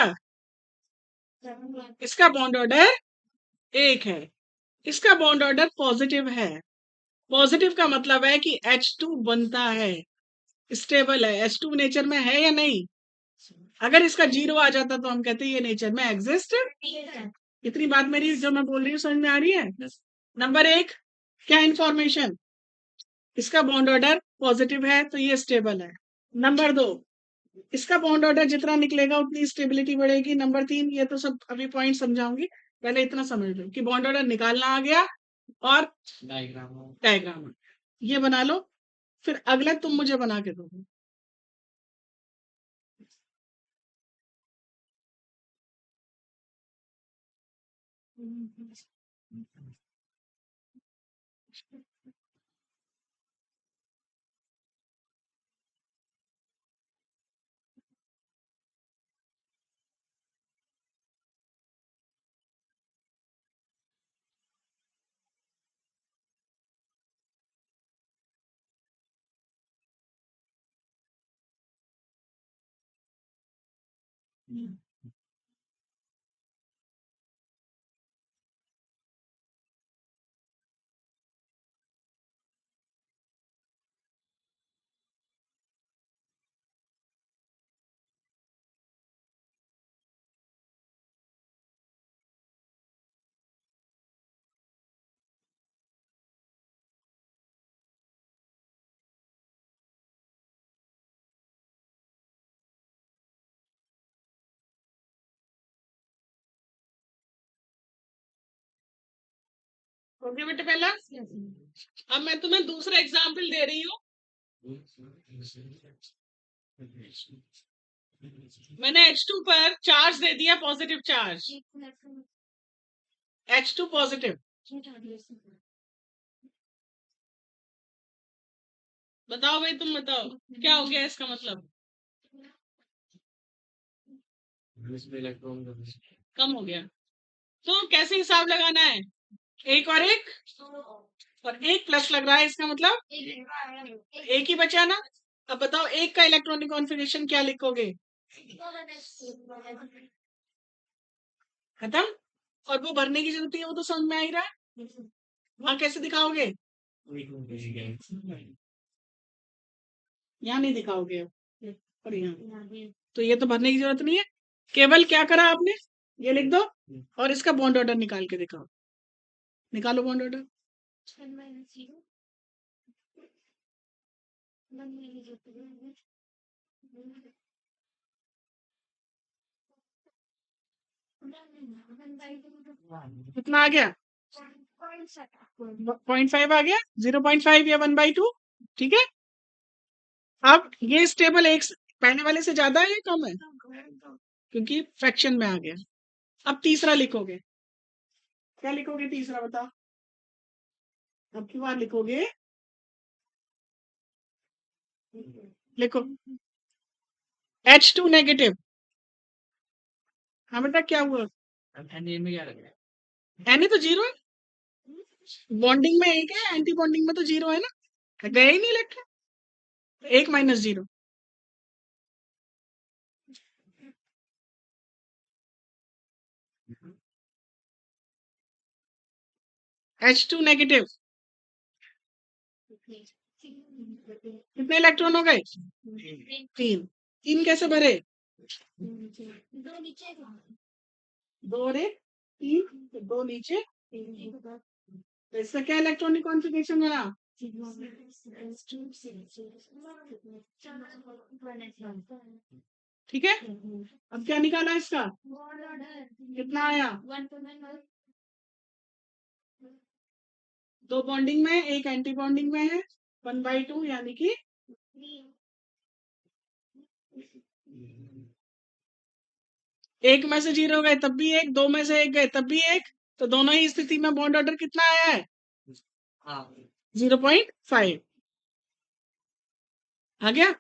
इसका बॉन्ड ऑर्डर एक है, इसका बॉन्ड ऑर्डर पॉजिटिव है। पॉजिटिव का मतलब है कि H2 बनता है, स्टेबल है, H2 नेचर में है या नहीं। अगर इसका जीरो आ जाता तो हम कहते ये नेचर में एग्जिस्ट। इतनी बात मेरी जो मैं बोल रही हूँ समझ में आ रही है। नंबर 1 क्या इंफॉर्मेशन, इसका बॉन्ड ऑर्डर पॉजिटिव है तो ये स्टेबल है। नंबर 2 इसका बॉन्ड ऑर्डर जितना निकलेगा उतनी स्टेबिलिटी बढ़ेगी। नंबर 3 ये तो सब अभी पॉइंट समझाऊंगी, पहले इतना समझ लो कि बॉन्ड ऑर्डर निकालना आ गया और डायग्राम ये बना लो, फिर अगला तुम मुझे बना के दो। ओके बेटे पहला। अब मैं तुम्हें दूसरा एग्जाम्पल दे रही हूँ। मैंने H2 पर चार्ज दे दिया, पॉजिटिव चार्ज, H2 पॉजिटिव। बताओ भाई, तुम बताओ क्या हो गया इसका मतलब? कम हो गया। तो कैसे हिसाब लगाना है? एक और एक, और एक प्लस लग रहा है, इसका मतलब एक ही बचा ना। अब बताओ एक का इलेक्ट्रॉनिक कॉन्फ़िगरेशन क्या लिखोगे? खत्म। और वो भरने की जरूरत है, वो तो समझ में आ ही रहा है। वहां कैसे दिखाओगे? यहाँ नहीं दिखाओगे और यहाँ। तो ये तो भरने की जरूरत नहीं है। केवल क्या करा आपने, ये लिख दो और इसका बॉन्ड ऑर्डर निकाल के दिखाओ। निकालो बॉन्ड ऑर्डर। कितना आ गया? 0.5 आ गया। 0.5 या 1/2। ठीक है। अब ये स्टेबल एक पहले वाले से ज्यादा है या कम है? क्योंकि फ्रैक्शन में आ गया। अब तीसरा लिखोगे। क्या लिखोगे तीसरा बताओ? अब की बार लिखोगे, लिखो H2 नेगेटिव। हाँ बेटा क्या हुआ? एन तो जीरो है। बॉन्डिंग में एक है, एंटी बॉन्डिंग में तो जीरो है ना, गया ही नहीं इलेक्ट्रॉन। एक माइनस जीरो। H2 negative. कितने इलेक्ट्रॉन हो गए? तीन। तीन कैसे भरे? दो और एक तीन, तो दो नीचे। तो इसका क्या इलेक्ट्रॉनिक कॉन्फ़िगरेशन बना? ठीक है। अब क्या निकाला इसका? कितना आया? दो बॉन्डिंग में, एक एंटी बॉन्डिंग में है। 1/2 यानी कि एक में से जीरो गए तब भी एक, दो में से एक गए तब भी एक। तो दोनों ही स्थिति में बॉन्ड ऑर्डर कितना आया है? 0.5 आ गया।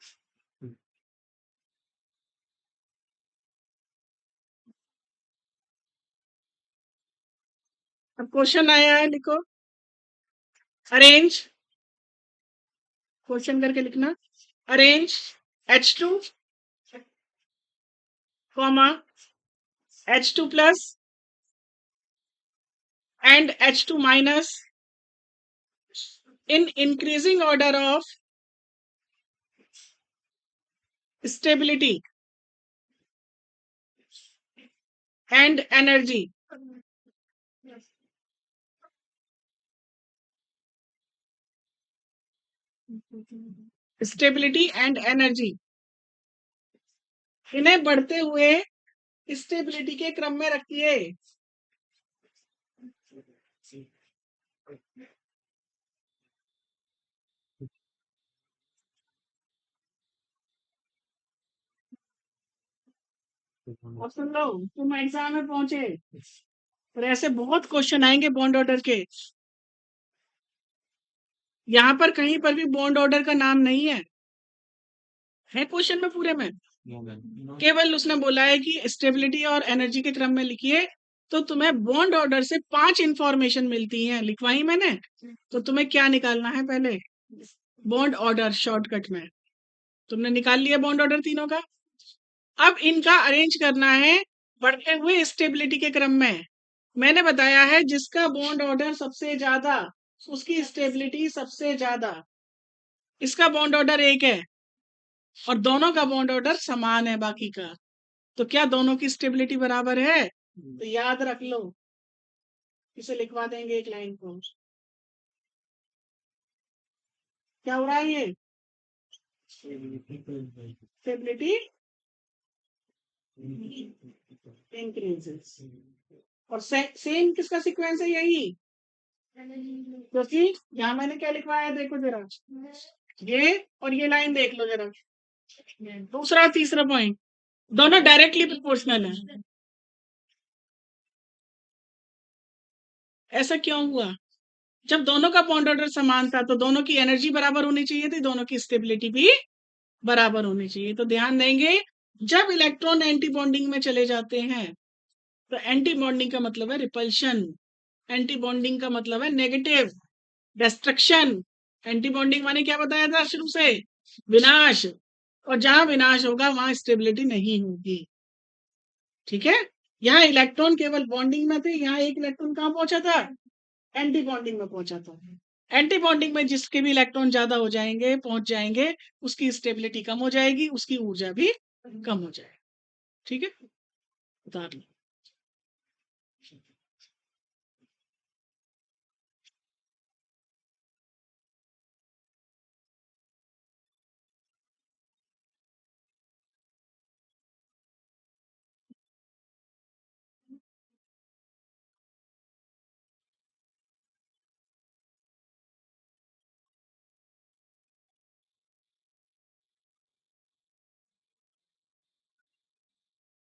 अब क्वेश्चन आया है, लिखो। अरेंज, क्वेश्चन करके लिखना। Arrange H2 comma H2 plus and H2 minus in increasing order of stability and energy. Stability and energy, इन्हें बढ़ते हुए स्टेबिलिटी के क्रम में रखिए। अब सुन लो, तुम एग्जाम में पहुंचे और ऐसे बहुत क्वेश्चन आएंगे बॉन्ड ऑर्डर के। यहाँ पर कहीं पर भी बॉन्ड ऑर्डर का नाम नहीं है क्वेश्चन में पूरे में। केवल उसने बोला है कि स्टेबिलिटी और एनर्जी के क्रम में लिखिए। तो तुम्हें बॉन्ड ऑर्डर से 5 इंफॉर्मेशन मिलती हैं, लिखवाई मैंने। तो तुम्हें क्या निकालना है पहले? बॉन्ड ऑर्डर शॉर्टकट में। तुमने निकाल लिया बॉन्ड ऑर्डर तीनों का। अब इनका अरेंज करना है बढ़ते हुए स्टेबिलिटी के क्रम में। मैंने बताया है जिसका बॉन्ड ऑर्डर सबसे ज्यादा उसकी स्टेबिलिटी सबसे ज्यादा। इसका बॉन्ड ऑर्डर एक है और दोनों का बॉन्ड ऑर्डर समान है बाकी का। तो क्या दोनों की स्टेबिलिटी बराबर है? तो याद रख लो, इसे लिखवा देंगे एक लाइन को। क्या हो रहा है ये? Stability increases. और सेम किसका सीक्वेंस है? यही क्योंकि यहाँ मैंने क्या लिखवाया है, देखो जरा, ये और ये लाइन देख लो जरा, दूसरा और तीसरा पॉइंट दोनों डायरेक्टली प्रोपोर्शनल है। ऐसा क्यों हुआ? जब दोनों का बॉन्ड ऑर्डर समान था तो दोनों की एनर्जी बराबर होनी चाहिए थी, दोनों की स्टेबिलिटी भी बराबर होनी चाहिए। तो ध्यान देंगे, जब इलेक्ट्रॉन एंटी बॉन्डिंग में चले जाते हैं तो एंटी बॉन्डिंग का मतलब है रिपल्शन, एंटी बॉन्डिंग का मतलब है नेगेटिव डिस्ट्रक्शन। एंटी बॉन्डिंग माने क्या बताया था शुरू से? विनाश। और जहां विनाश होगा वहां स्टेबिलिटी नहीं होगी। ठीक है, यहाँ इलेक्ट्रॉन केवल बॉन्डिंग में थे, यहाँ एक इलेक्ट्रॉन कहाँ पहुंचा था? एंटी बॉन्डिंग में पहुंचा था। एंटी बॉन्डिंग में जिसके भी इलेक्ट्रॉन ज्यादा हो जाएंगे, पहुंच जाएंगे, उसकी स्टेबिलिटी कम हो जाएगी, उसकी ऊर्जा भी कम हो जाएगी। ठीक है, उतार लो।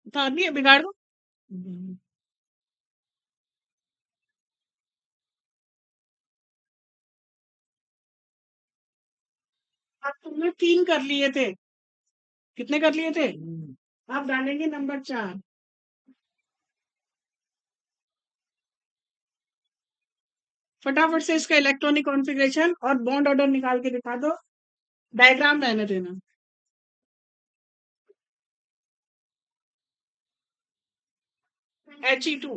उतार लिया, बिगाड़ दो। अब तुमने 3 कर लिए थे, कितने कर लिए थे? आप डालेंगे नंबर 4। फटाफट से इसका इलेक्ट्रॉनिक कॉन्फ़िगरेशन और बॉन्ड ऑर्डर निकाल के दिखा दो, डायग्राम रहने देना। He2,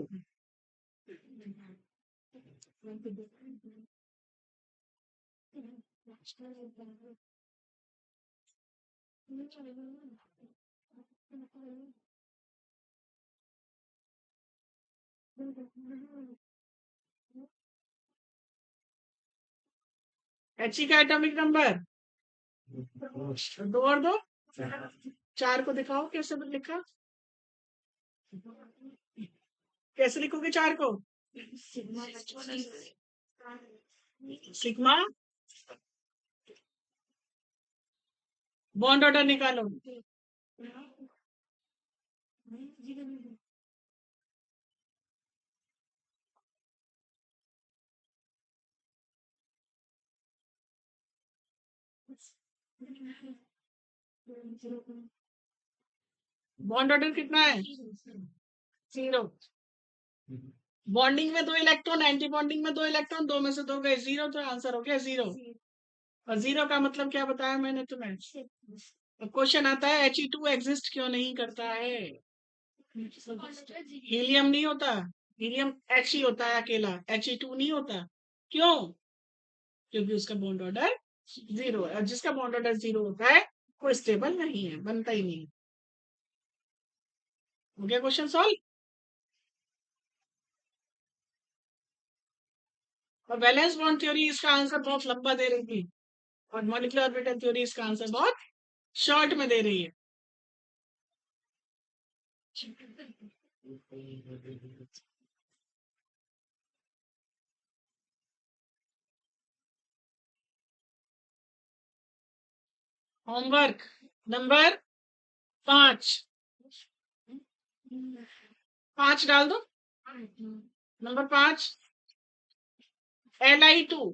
He का एटॉमिक नंबर 2 और 2 4 को दिखाओ कैसे लिखा, कैसे लिखोगे 4 को? सिग्मा, बॉन्ड ऑर्डर निकालो। बॉन्ड ऑर्डर कितना है? 0। बॉन्डिंग में 2 इलेक्ट्रॉन, एंटी बॉन्डिंग में 2 इलेक्ट्रॉन, 2 में से 2 गए 0, तो आंसर हो गया 0। और 0 का मतलब क्या बताया मैंने तुम्हें? क्वेश्चन आता है He2 एग्जिस्ट क्यों नहीं करता है? हीलियम नहीं होता, हीलियम H ही होता है अकेला, He2 नहीं होता। क्यों? क्योंकि उसका बॉन्ड ऑर्डर 0 है, और जिसका बॉन्ड ऑर्डर 0 होता है वो स्टेबल नहीं है, बनता ही नहीं। हो गया क्वेश्चन सॉल्व। और वैलेंस बॉन्ड थ्योरी इसका आंसर बहुत लंबा दे रही थी, और मॉलिक्यूलर ऑर्बिटल थ्योरी इसका आंसर बहुत शॉर्ट में दे रही है। होमवर्क नंबर 5, 5 डाल दो। नंबर 5, Li2,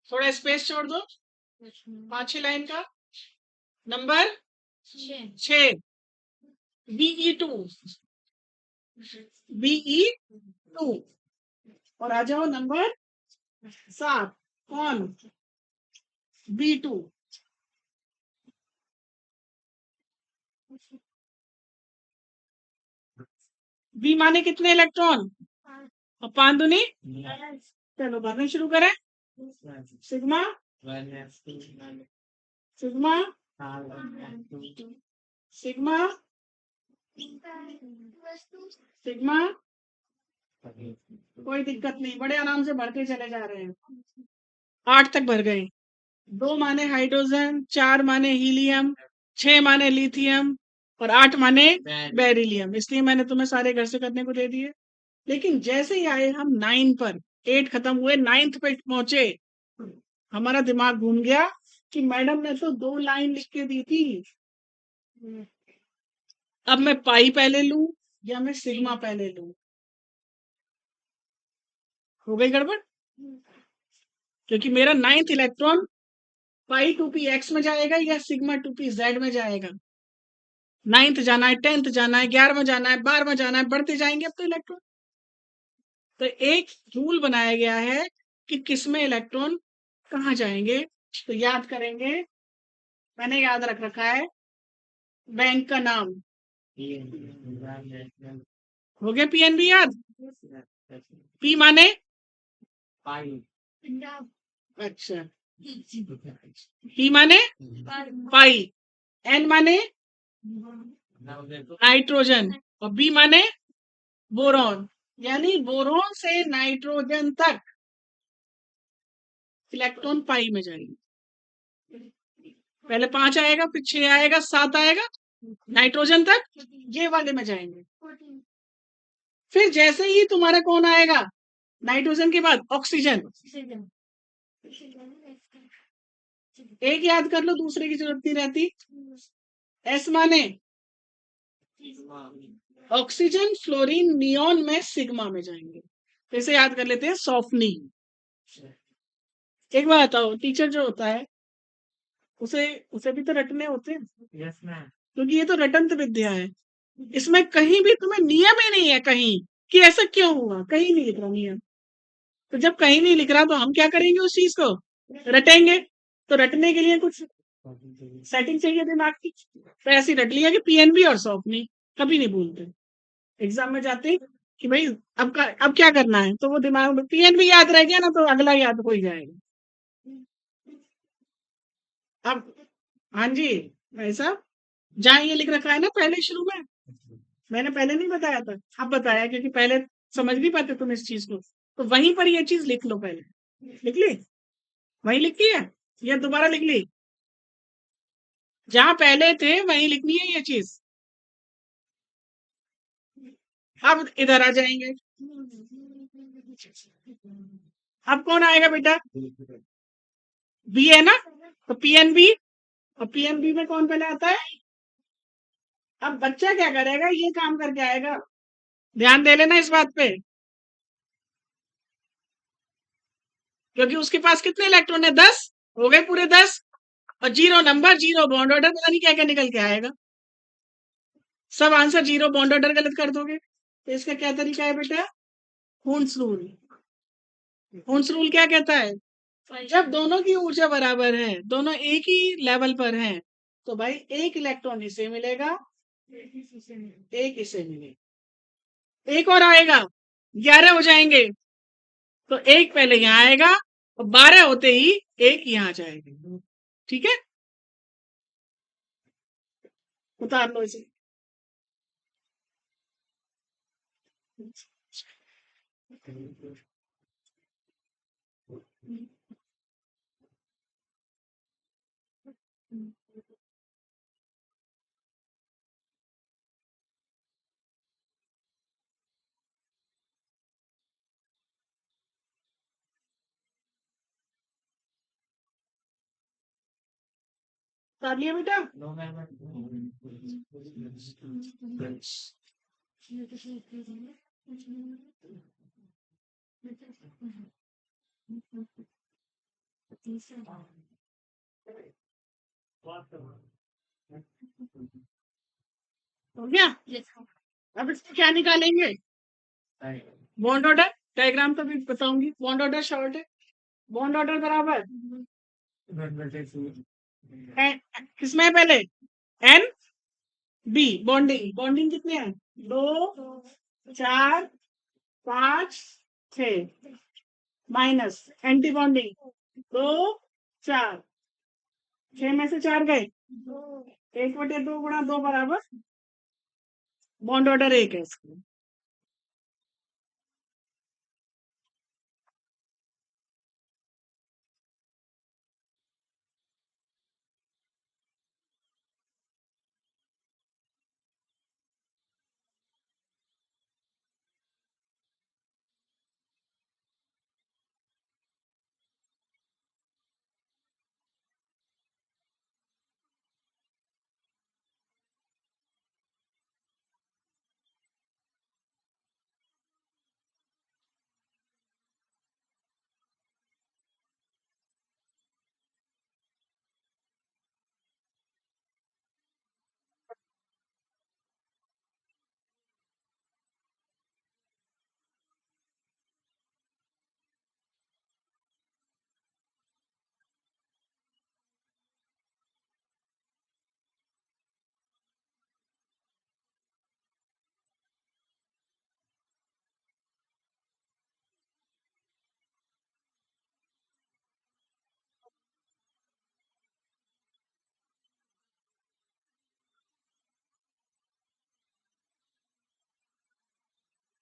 थोड़ा स्पेस छोड़ दो, 5 लाइन का। Number 6, Be2, Be2। और आ जाओ नंबर 7, कौन? B2। बी माने कितने इलेक्ट्रॉन? और 5 दूनी, चलो भरने शुरू करें। सिग्मा, सिग्मा, सिग्मा, सिग्मा, कोई दिक्कत नहीं, बड़े आराम से भरते चले जा रहे हैं। 8 तक भर गए। 2 माने हाइड्रोजन, 4 माने हीलियम, 6 माने लिथियम, और 8 माने बेरिलियम। इसलिए मैंने तुम्हें सारे घर से करने को दे दिए। लेकिन जैसे ही आए हम 9 पर, 8 खत्म हुए, 9th पे पहुंचे, हमारा दिमाग घूम गया कि मैडम ने तो 2 लाइन लिख के दी थी, अब मैं पाई पहले लूं या मैं सिग्मा पहले लूं। हो गई गड़बड़, क्योंकि मेरा 9th इलेक्ट्रॉन पाई 2p x में जाएगा या सिग्मा 2p z में जाएगा। 9th जाना है, 10th जाना है, 11वां जाना है, 12वां जाना है, बढ़ते जाएंगे अब तो इलेक्ट्रॉन। तो एक रूल बनाया गया है कि किसमें इलेक्ट्रॉन कहाँ जाएंगे। तो याद करेंगे, मैंने याद रख रखा है बैंक का नाम। हो गया पीएनबी याद। पी माने, अच्छा, पी माने पाई, एन माने नाइट्रोजन, और बी माने बोरॉन। यानी बोरॉन से नाइट्रोजन तक इलेक्ट्रॉन पाई में जाएंगे। पहले 5 आएगा, फिर 6 आएगा, 7 आएगा, नाइट्रोजन तक ये वाले में जाएंगे। फिर जैसे ही तुम्हारा कौन आएगा नाइट्रोजन के बाद, ऑक्सीजन। एक याद कर लो, दूसरे की जरूरत नहीं रहती। एस माने ऑक्सीजन, फ्लोरीन, नियोन में सिग्मा में जाएंगे। फिर से याद कर लेते हैं, सॉफ्टनिंग। एक बात बताओ, टीचर जो होता है उसे उसे भी तो रटने होते हैं। यस मैम, क्योंकि ये तो रटंत विद्या है, इसमें कहीं भी तुम्हें नियम ही नहीं है कहीं कि ऐसा क्यों हुआ, कहीं नहीं लिख रहा नियम। तो जब कहीं नहीं लिख रहा तो हम क्या करेंगे, उस चीज को रटेंगे। तो रटने के लिए कुछ सेटिंग चाहिए दिमाग की, तो ऐसे ही रट लिया कि पीएनबी और सॉफ्टनिंग, कभी नहीं भूलते। एग्जाम में जाते कि भाई अब क्या करना है, तो वो दिमाग में पीएनबी याद रह गया ना, तो अगला याद हो ही जाएगा। अब हाँ जी भाई साहब, जहाँ ये लिख रखा है ना पहले शुरू में, मैंने पहले नहीं बताया था, अब बताया, क्योंकि पहले समझ नहीं पाते तुम इस चीज को, तो वहीं पर ये चीज लिख लो पहले। लिख ली, वहीं लिखी है या दोबारा लिख ली? जहाँ पहले थे वहीं लिखनी है ये चीज। अब इधर आ जाएंगे, अब कौन आएगा बेटा, बी है ना, तो पीएनबी, और पीएनबी में कौन पहले आता है। अब बच्चा क्या करेगा, ये काम करके आएगा, ध्यान दे लेना इस बात पे, क्योंकि उसके पास कितने इलेक्ट्रॉन है, 10 हो गए पूरे 10, और zero number, zero bond order, पता नहीं क्या क्या निकल के आएगा, सब आंसर जीरो बॉन्ड ऑर्डर गलत कर दोगे। तो इसका क्या तरीका है बेटा, हुन्स रूल। हुन्स रूल क्या कहता है, जब दोनों की ऊर्जा बराबर है, दोनों एक ही लेवल पर हैं, तो भाई एक इलेक्ट्रॉन इसे मिलेगा, एक इसे मिलेगा, एक और आएगा, 11 हो जाएंगे, तो एक पहले यहाँ आएगा, और 12 होते ही एक यहाँ जाएगा। ठीक है, उतार लो इसे। उतार लिया बेटा, हो गया। अब इसको क्या निकालेंगे, बॉन्ड ऑर्डर, डायग्राम तो भी बताऊंगी, बॉन्ड ऑर्डर शॉर्ट है, बॉन्ड ऑर्डर बराबर किसमें है पहले, एन बी, बॉन्डिंग, बॉन्डिंग कितने हैं, 2 4 5 6, माइनस एंटी बॉन्डिंग 2 4, 6 में से 4 गए, 1/2 × 2 बराबर बॉन्ड ऑर्डर 1 है इसका।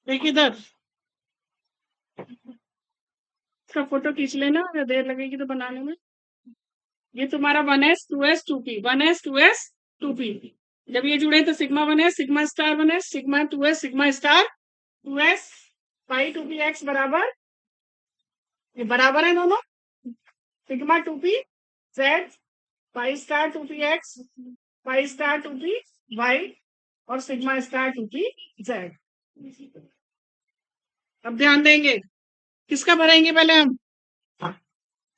देखिए इधर, इसका फोटो खींच लेना, अगर देर लगेगी तो बनाने में। ये तुम्हारा 1s 2s 2p, 1s 2s 2p। जब ये जुड़े तो sigma 1s sigma star 1s sigma 2s sigma star 2s पाई 2p x बराबर, ये बराबर है दोनों, sigma 2p z pi star 2p x pi star 2p y और सिग्मा स्टार 2p z। अब ध्यान देंगे, किसका भरेंगे पहले हम,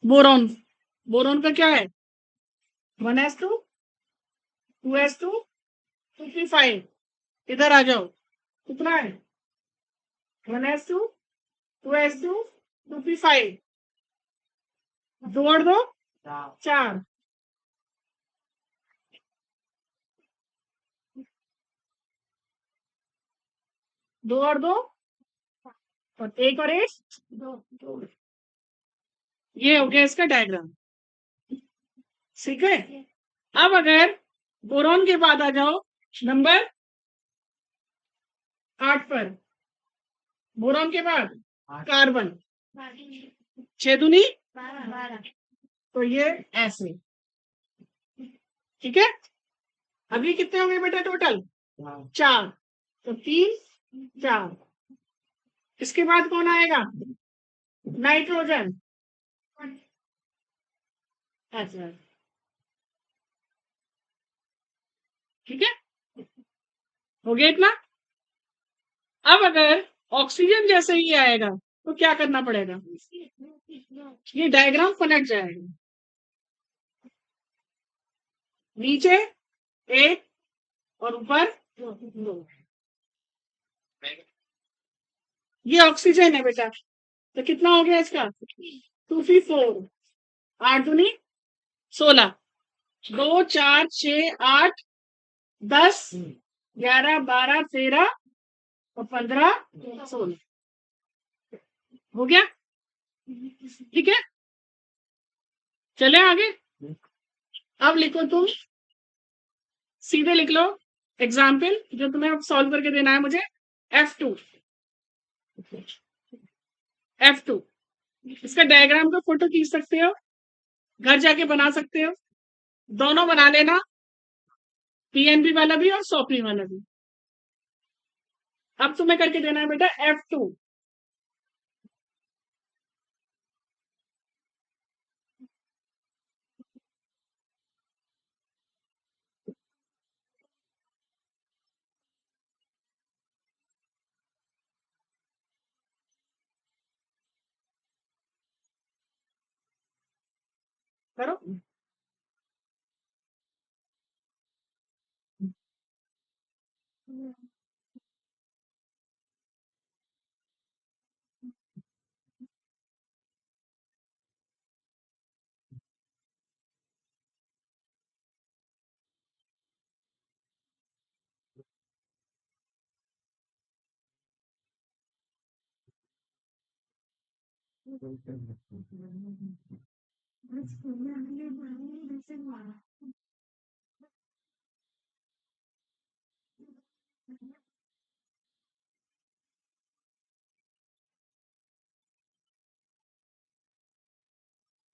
बोरॉन। बोरॉन का क्या है, 1s2 2s2 2p5। इधर आ जाओ, कितना है, 1s2 2s2 2p5, दो और दो चार, दो और दो और एक और एक दो। ये हो गया इसका डायग्राम, ठीक है। अब अगर बोरॉन के बाद आ जाओ नंबर 8 पर, बोरॉन के बाद कार्बन, 6 दूनी, तो ये ऐसे, ठीक है। अभी कितने हो गए बेटा टोटल, 4, तो 3 4। इसके बाद कौन आएगा, नाइट्रोजन, ऐसे, ठीक है, हो गया इतना। अब अगर ऑक्सीजन जैसे ही आएगा तो क्या करना पड़ेगा, ये डायग्राम पलट जाएगा, नीचे एक और ऊपर दो। ये ऑक्सीजन है बेटा, तो कितना हो गया इसका, 2p4, 8 दूनी 16, 2 4 6 8 10 11 12 13 और 15 16, हो गया, ठीक है। चले आगे, अब लिखो तुम, सीधे लिख लो एग्जाम्पल जो तुम्हें अब सॉल्व करके देना है मुझे, F2, F2, इसका डायग्राम का फोटो खींच सकते हो, घर जाके बना सकते हो, दोनों बना लेना, पीएनबी वाला भी और सॉपी वाला भी। अब तुम्हें करके देना है बेटा F2, करो।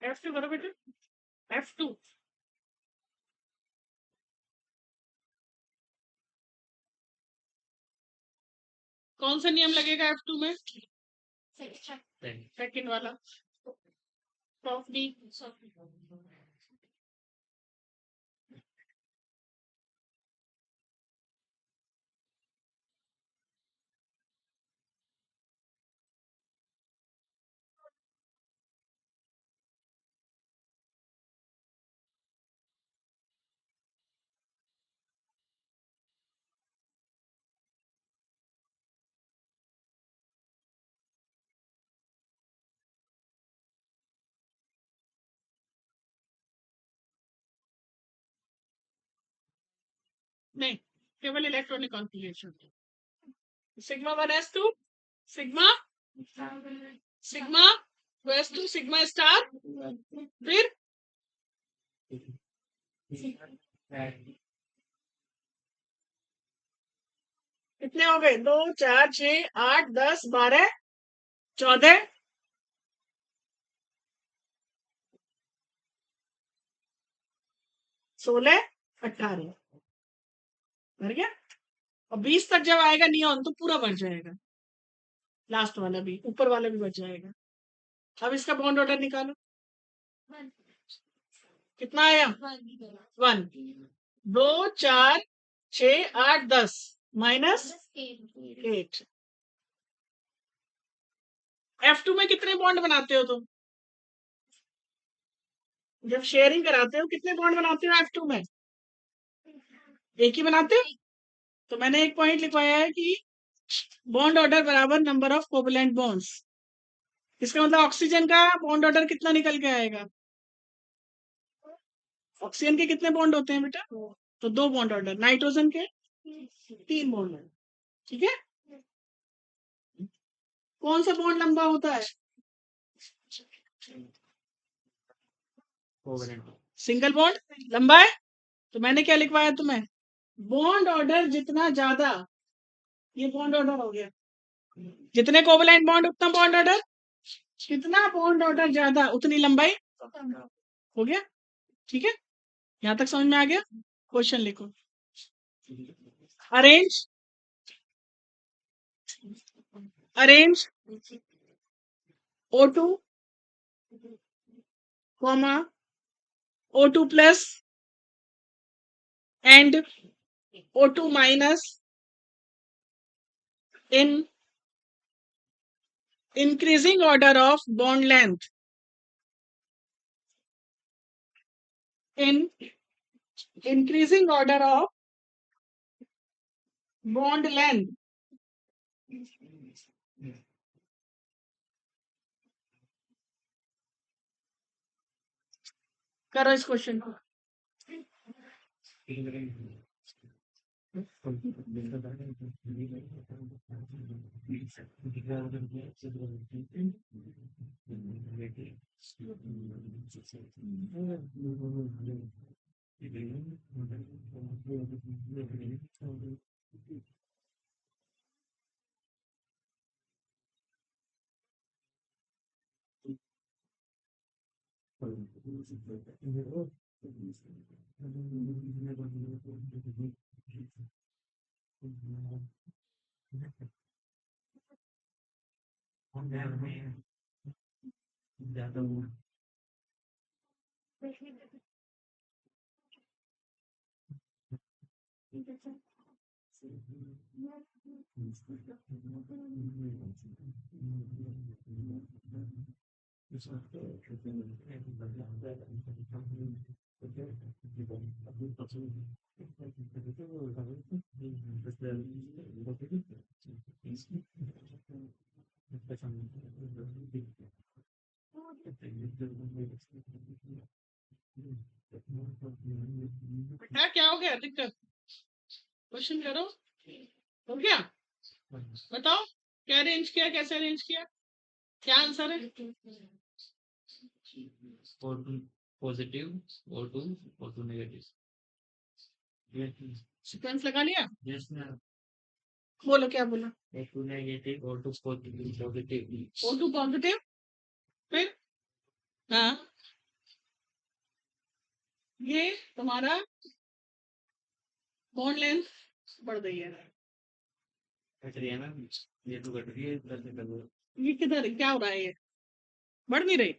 F2 करो बेटा, F2, कौन सा नियम लगेगा F2 में, सेकंड वाला, सॉफ्टी, नहीं, केवल electronic configuration, sigma 1s2 sigma sigma 2s2 sigma star, फिर कितने हो गए? 2 4 6 8 10 12 14 16 18 भर गया। और 20 तक जब आएगा नियॉन तो पूरा भर जाएगा, लास्ट वाला भी, ऊपर वाला भी भर जाएगा। अब इसका बॉन्ड ऑर्डर निकालो। कितना आया? 1 2 4 6 8 10 -8। F2 में कितने बॉन्ड बनाते हो तुम? जब शेयरिंग कराते हो कितने बॉन्ड बनाते हो F2 में? एक ही बनाते हो। तो मैंने एक पॉइंट लिखवाया है कि बॉन्ड ऑर्डर बराबर नंबर ऑफ कोवलेंट बॉन्ड्स। इसका मतलब ऑक्सीजन का बॉन्ड ऑर्डर कितना निकल के आएगा? ऑक्सीजन के कितने बॉन्ड होते हैं बेटा? तो 2 बॉन्ड ऑर्डर। नाइट्रोजन के 3 बॉन्ड ऑर्डर। ठीक है। कौन सा बॉन्ड लंबा होता है? सिंगल बॉन्ड लंबा है। तो मैंने क्या लिखवाया तुम्हें? बॉन्ड ऑर्डर जितना ज्यादा, ये बॉन्ड ऑर्डर हो गया, जितने कोवलेंट बॉन्ड उतना बॉन्ड ऑर्डर, कितना बॉन्ड ऑर्डर ज्यादा उतनी लंबाई। हो गया। ठीक है। यहां तक समझ में आ गया? क्वेश्चन लिखो। Arrange arrange O2 comma O2 plus and O2 minus in increasing order of bond length, in increasing order of bond length, करो इस क्वेश्चन को। बेटा क्या हो गया दिक्कत? क्वेश्चन करो। हो गया? बताओ क्या अरेंज किया, कैसे अरेंज किया, क्या आंसर है? O2 positive, O2 O2 negative. Sequence लगा लिया? Yes ma'am. बोलो क्या बोला? O2 negative, O2 positive. O2 positive फिर? हाँ, ये तुम्हारा बॉन्ड लेंथ बढ़ गई है। घट रही है ना, ये तो घट रही है इधर से कर। ये किधर क्या हो रहा है? ये बढ़ नहीं रही।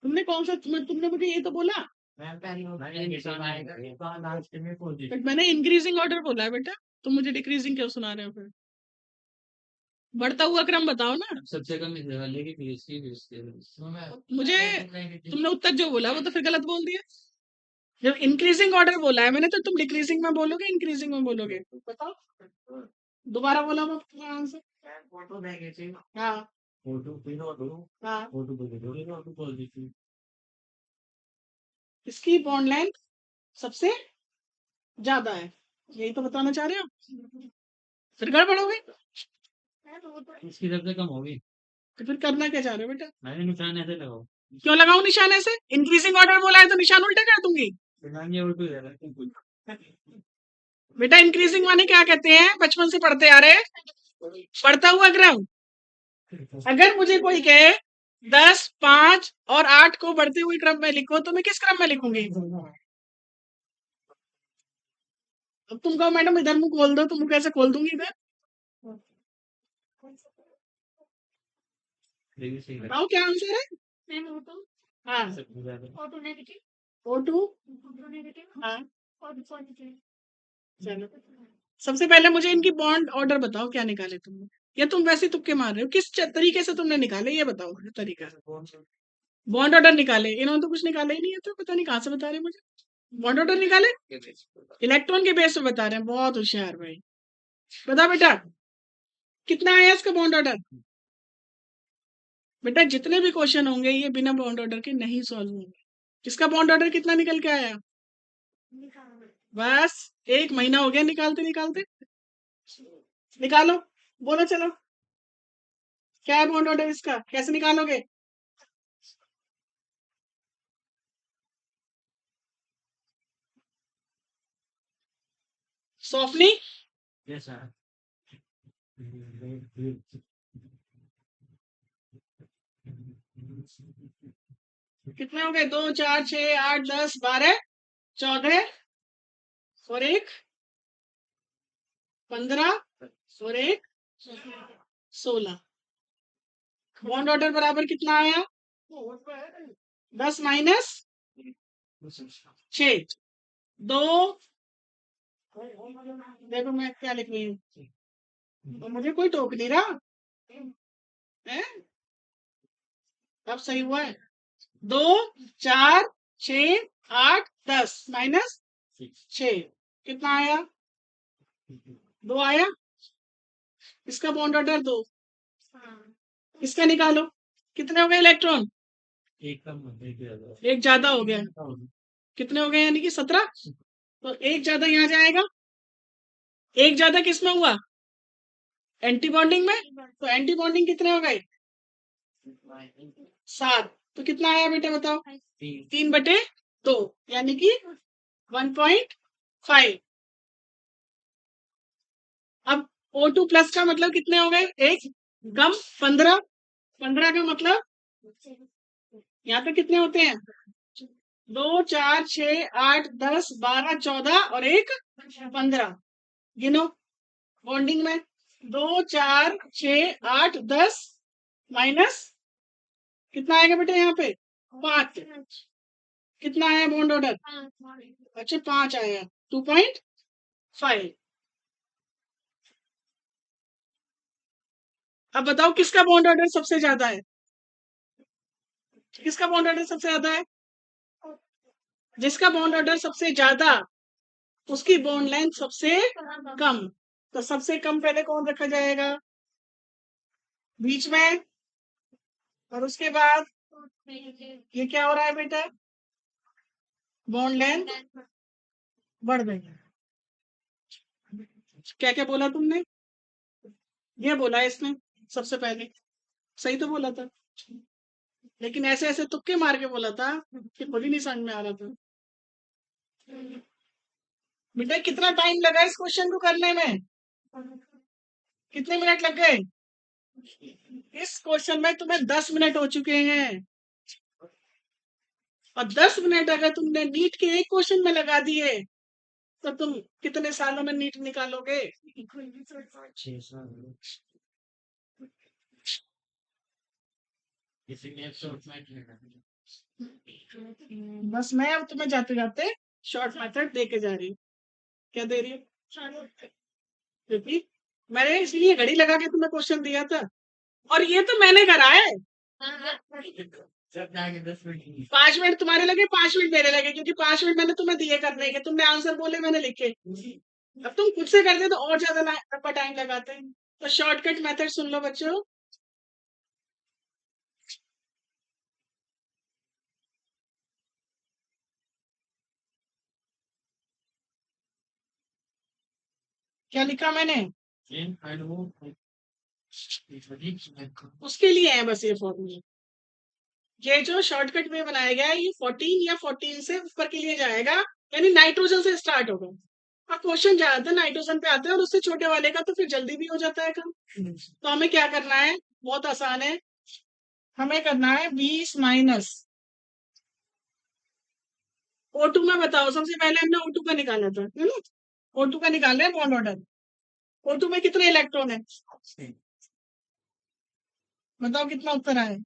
तुमने कौन सा तुमने मुझे ये तो बोला। बट मैंने इंक्रीजिंग ऑर्डर बोला है बेटा, तुम मुझे डिक्रीजिंग क्यों सुना रहे हो फिर? बढ़ता हुआ क्रम बताओ ना। सबसे कम मुझे तुमने उत्तर जो बोला वो तो फिर गलत बोल दिया। जब इंक्रीजिंग ऑर्डर बोला है मैंने तो तुम डिक्रीजिंग में बोलोगे इंक्रीजिंग में बोलोगे? बताओ दोबारा बोला मैं तुम्हारा आंसर। हाँ हाँ, इसकी बॉन्ड लेंथ सबसे ज्यादा है, यही तो बताना चाह रहे हो। फिर गड़बड़ हो गई। इसकी सबसे कम होगी तो फिर करना क्या चाह रहे हो बेटा? मैंने निशान ऐसे लगाओ। क्यों लगाऊं निशान ऐसे? इंक्रीजिंग ऑर्डर बोला है तो निशान उल्टे कर दूंगी। बेटा इंक्रीजिंग माने क्या कहते हैं, बचपन से पढ़ते आ रहे हैं, बढ़ता हुआ क्रम। अगर मुझे कोई कहे 10, 5 और 8 को बढ़ते हुए क्रम में लिखो तो मैं किस क्रम में लिखूंगी? अब तुम कहो मैडम इधर मुंह खोल दो, तो मुंह कैसे खोल दूंगी इधर? बताओ क्या आंसर है? हाँ, O2, हाँ, चलो सबसे पहले मुझे इनकी बॉन्ड ऑर्डर बताओ, क्या निकाले तुमने, या तुम वैसे ही तुक्के मार रहे हो? किस तरीके से तुमने निकाले ये बताओ मुझे तरीका। बॉन्ड ऑर्डर निकाले, इन्होंने तो कुछ निकाले ही नहीं है, तो पता नहीं कहाँ से बता रहे हैं मुझे। बॉन्ड ऑर्डर निकाले इलेक्ट्रॉन के बेस पे बता रहे हैं, बहुत होशियार भाई। बता बेटा कितना आया इसका बॉन्ड ऑर्डर? बेटा जितने भी क्वेश्चन होंगे ये बिना बॉन्ड ऑर्डर के नहीं सॉल्व होंगे। इसका बॉन्ड ऑर्डर कितना निकल के आया? बस 1 महीना हो गया निकालते निकालते। निकालो, बोलो चलो, क्या है बॉन्ड ऑर्डर इसका, कैसे निकालोगे? सॉफ्टनिंग, कितने हो गए? 2, 4, 6, 8, 10, 12, 14 और एक 15 और एक 16। बॉन्ड ऑर्डर बराबर कितना आया? 10 माइनस 6, 2। देखो मैं क्या लिख रही हूँ, तो मुझे कोई टोक नहीं रहा है। अब सही हुआ है। 2, 4, 6, 8, 10 माइनस 6 कितना आया? 2 आया। इसका बॉन्ड ऑर्डर 2, इसका निकालो, कितने हो गए इलेक्ट्रॉन? एक ज्यादा हो गया, कितने हो गए यानी कि 17। तो एक ज्यादा यहाँ जाएगा, एक ज्यादा किस में हुआ? एंटी बॉन्डिंग में। तो एंटी बॉन्डिंग कितने हो गए? 7। तो कितना आया बेटा बताओ? 3/2 यानी कि 1.5। अब O2 प्लस का मतलब कितने हो गए? एक कम 15, 15 का मतलब यहाँ पे कितने होते हैं? 2, 4, 6, 8, 10, 12, 14 और एक 15। गिनो बॉन्डिंग में, 2, 4, 6, 8, 10 माइनस कितना आएगा बेटा यहाँ पे? 5। कितना आया बॉन्ड ऑर्डर? अच्छा 5 आया, 2.5। अब बताओ किसका बॉन्ड ऑर्डर सबसे ज्यादा है? किसका बॉन्ड ऑर्डर सबसे ज्यादा है? जिसका बॉन्ड ऑर्डर सबसे ज्यादा उसकी बॉन्ड लेंथ सबसे कम। तो सबसे कम पहले कौन रखा जाएगा? बीच में। और उसके बाद ये क्या हो रहा है बेटा? बॉन्ड लेंथ बढ़ गई। क्या क्या बोला तुमने? ये बोला इसने सबसे पहले, सही तो बोला था, लेकिन ऐसे ऐसे तुक्के मार के बोला था कि खुद ही नहीं समझ में आ रहा था। बेटा कितना टाइम लगा इस क्वेश्चन को करने में? कितने मिनट लग गए? इस क्वेश्चन में तुम्हें 10 मिनट हो चुके हैं। और 10 मिनट अगर तुमने नीट के एक क्वेश्चन में लगा दिए तो तुम कितने सालों में नीट निकालोगे? बस मैं अब तुम्हें जाते जाते शॉर्ट मेथड दे के जा रही हूँ। क्या दे रही हूँ? क्योंकि मैंने इसलिए घड़ी लगा के तुम्हें क्वेश्चन दिया था, और ये तो मैंने करा है। 5 मिनट तुम्हारे लगे, 5 मिनट मेरे लगे, क्योंकि 5 मिनट मैंने तुम्हें दिए करने के, तुमने आंसर बोले मैंने लिखे। अब तुम खुद से करते तो और ज्यादा टाइम लगाते हैं। तो शॉर्टकट मेथड सुन लो बच्चों। क्या लिखा मैंने? उसके लिए है बस ये फॉर्मूला। ये जो शॉर्टकट में बनाया गया है ये 14 या 14 से ऊपर के लिए जाएगा, यानी नाइट्रोजन से स्टार्ट होगा। और क्वेश्चन ज्यादातर नाइट्रोजन पे आते हैं और उससे छोटे वाले का तो फिर जल्दी भी हो जाता है काम। तो हमें क्या करना है, बहुत आसान है, हमें करना है 20 - O2 में बताओ, सबसे पहले हमने O2 का निकाला था, है ना? O2 का निकाल रहे हैं बॉन्ड ऑर्डर। O2 में कितने इलेक्ट्रॉन है, बताओ कितना उत्तर आया।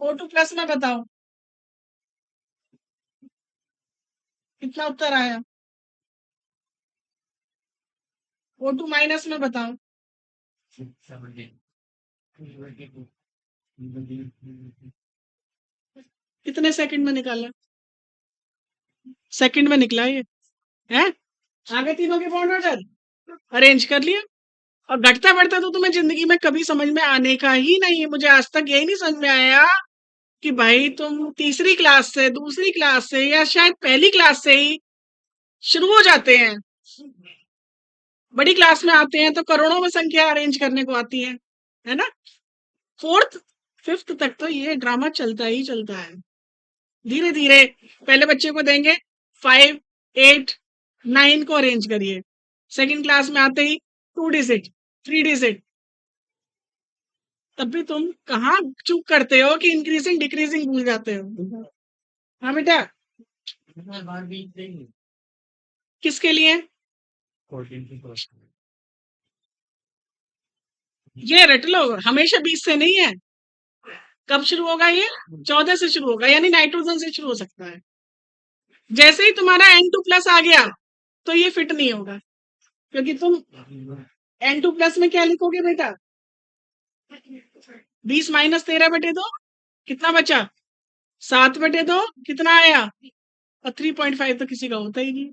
O2 प्लस में बताओ कितना उत्तर आया। O2 माइनस में बताओ कितने सेकंड में निकाला, सेकंड में निकला ये है। आगे तीनों के बॉन्ड ऑर्डर अरेंज कर लिया। और घटता बढ़ता तो तुम्हें जिंदगी में कभी समझ में आने का ही नहीं है, मुझे आज तक यही नहीं समझ में आया कि भाई तुम तीसरी क्लास से, दूसरी क्लास से, या शायद पहली क्लास से ही शुरू हो जाते हैं, बड़ी क्लास में आते हैं तो करोड़ों में संख्या अरेंज करने को आती है ना। फोर्थ फिफ्थ तक तो ये ड्रामा चलता ही चलता है। धीरे धीरे पहले बच्चे को देंगे 5 8 9 को अरेंज करिए, सेकंड क्लास में आते ही 2 डिजिट 3 डिजिट, तब भी तुम कहाँ चूक करते हो कि इंक्रीजिंग डिक्रीजिंग भूल जाते हो। हाँ बेटा, किसके लिए, ये रट लो, हमेशा 20 से नहीं है। कब शुरू होगा ये, 14 से शुरू होगा, यानी नाइट्रोजन से शुरू हो सकता है। जैसे ही तुम्हारा N2+ आ गया तो ये फिट नहीं होगा, क्योंकि तुम N2+ में क्या लिखोगे बेटा, 20 - 13/2 कितना बचा, 7/2 कितना आया, और 3.5 तो किसी का होता ही नहीं।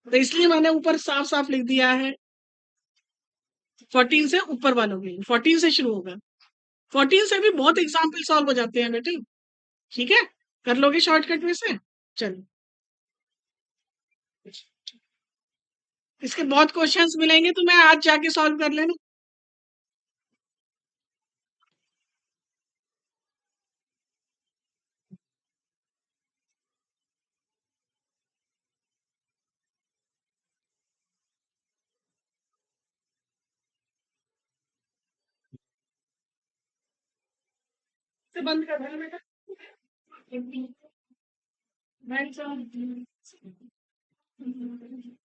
तो इसलिए मैंने ऊपर साफ साफ लिख दिया है 14 से ऊपर वालों के लिए, 14 से शुरू होगा। 14 से भी बहुत एग्जाम्पल सॉल्व हो जाते हैं बेटे, ठीक है, कर लोगे शॉर्टकट में से। चलो, इसके बहुत क्वेश्चंस मिलेंगे, तो मैं आज जाके सॉल्व कर लेना। से बंद कर देना बेटा। बैठ जाओ।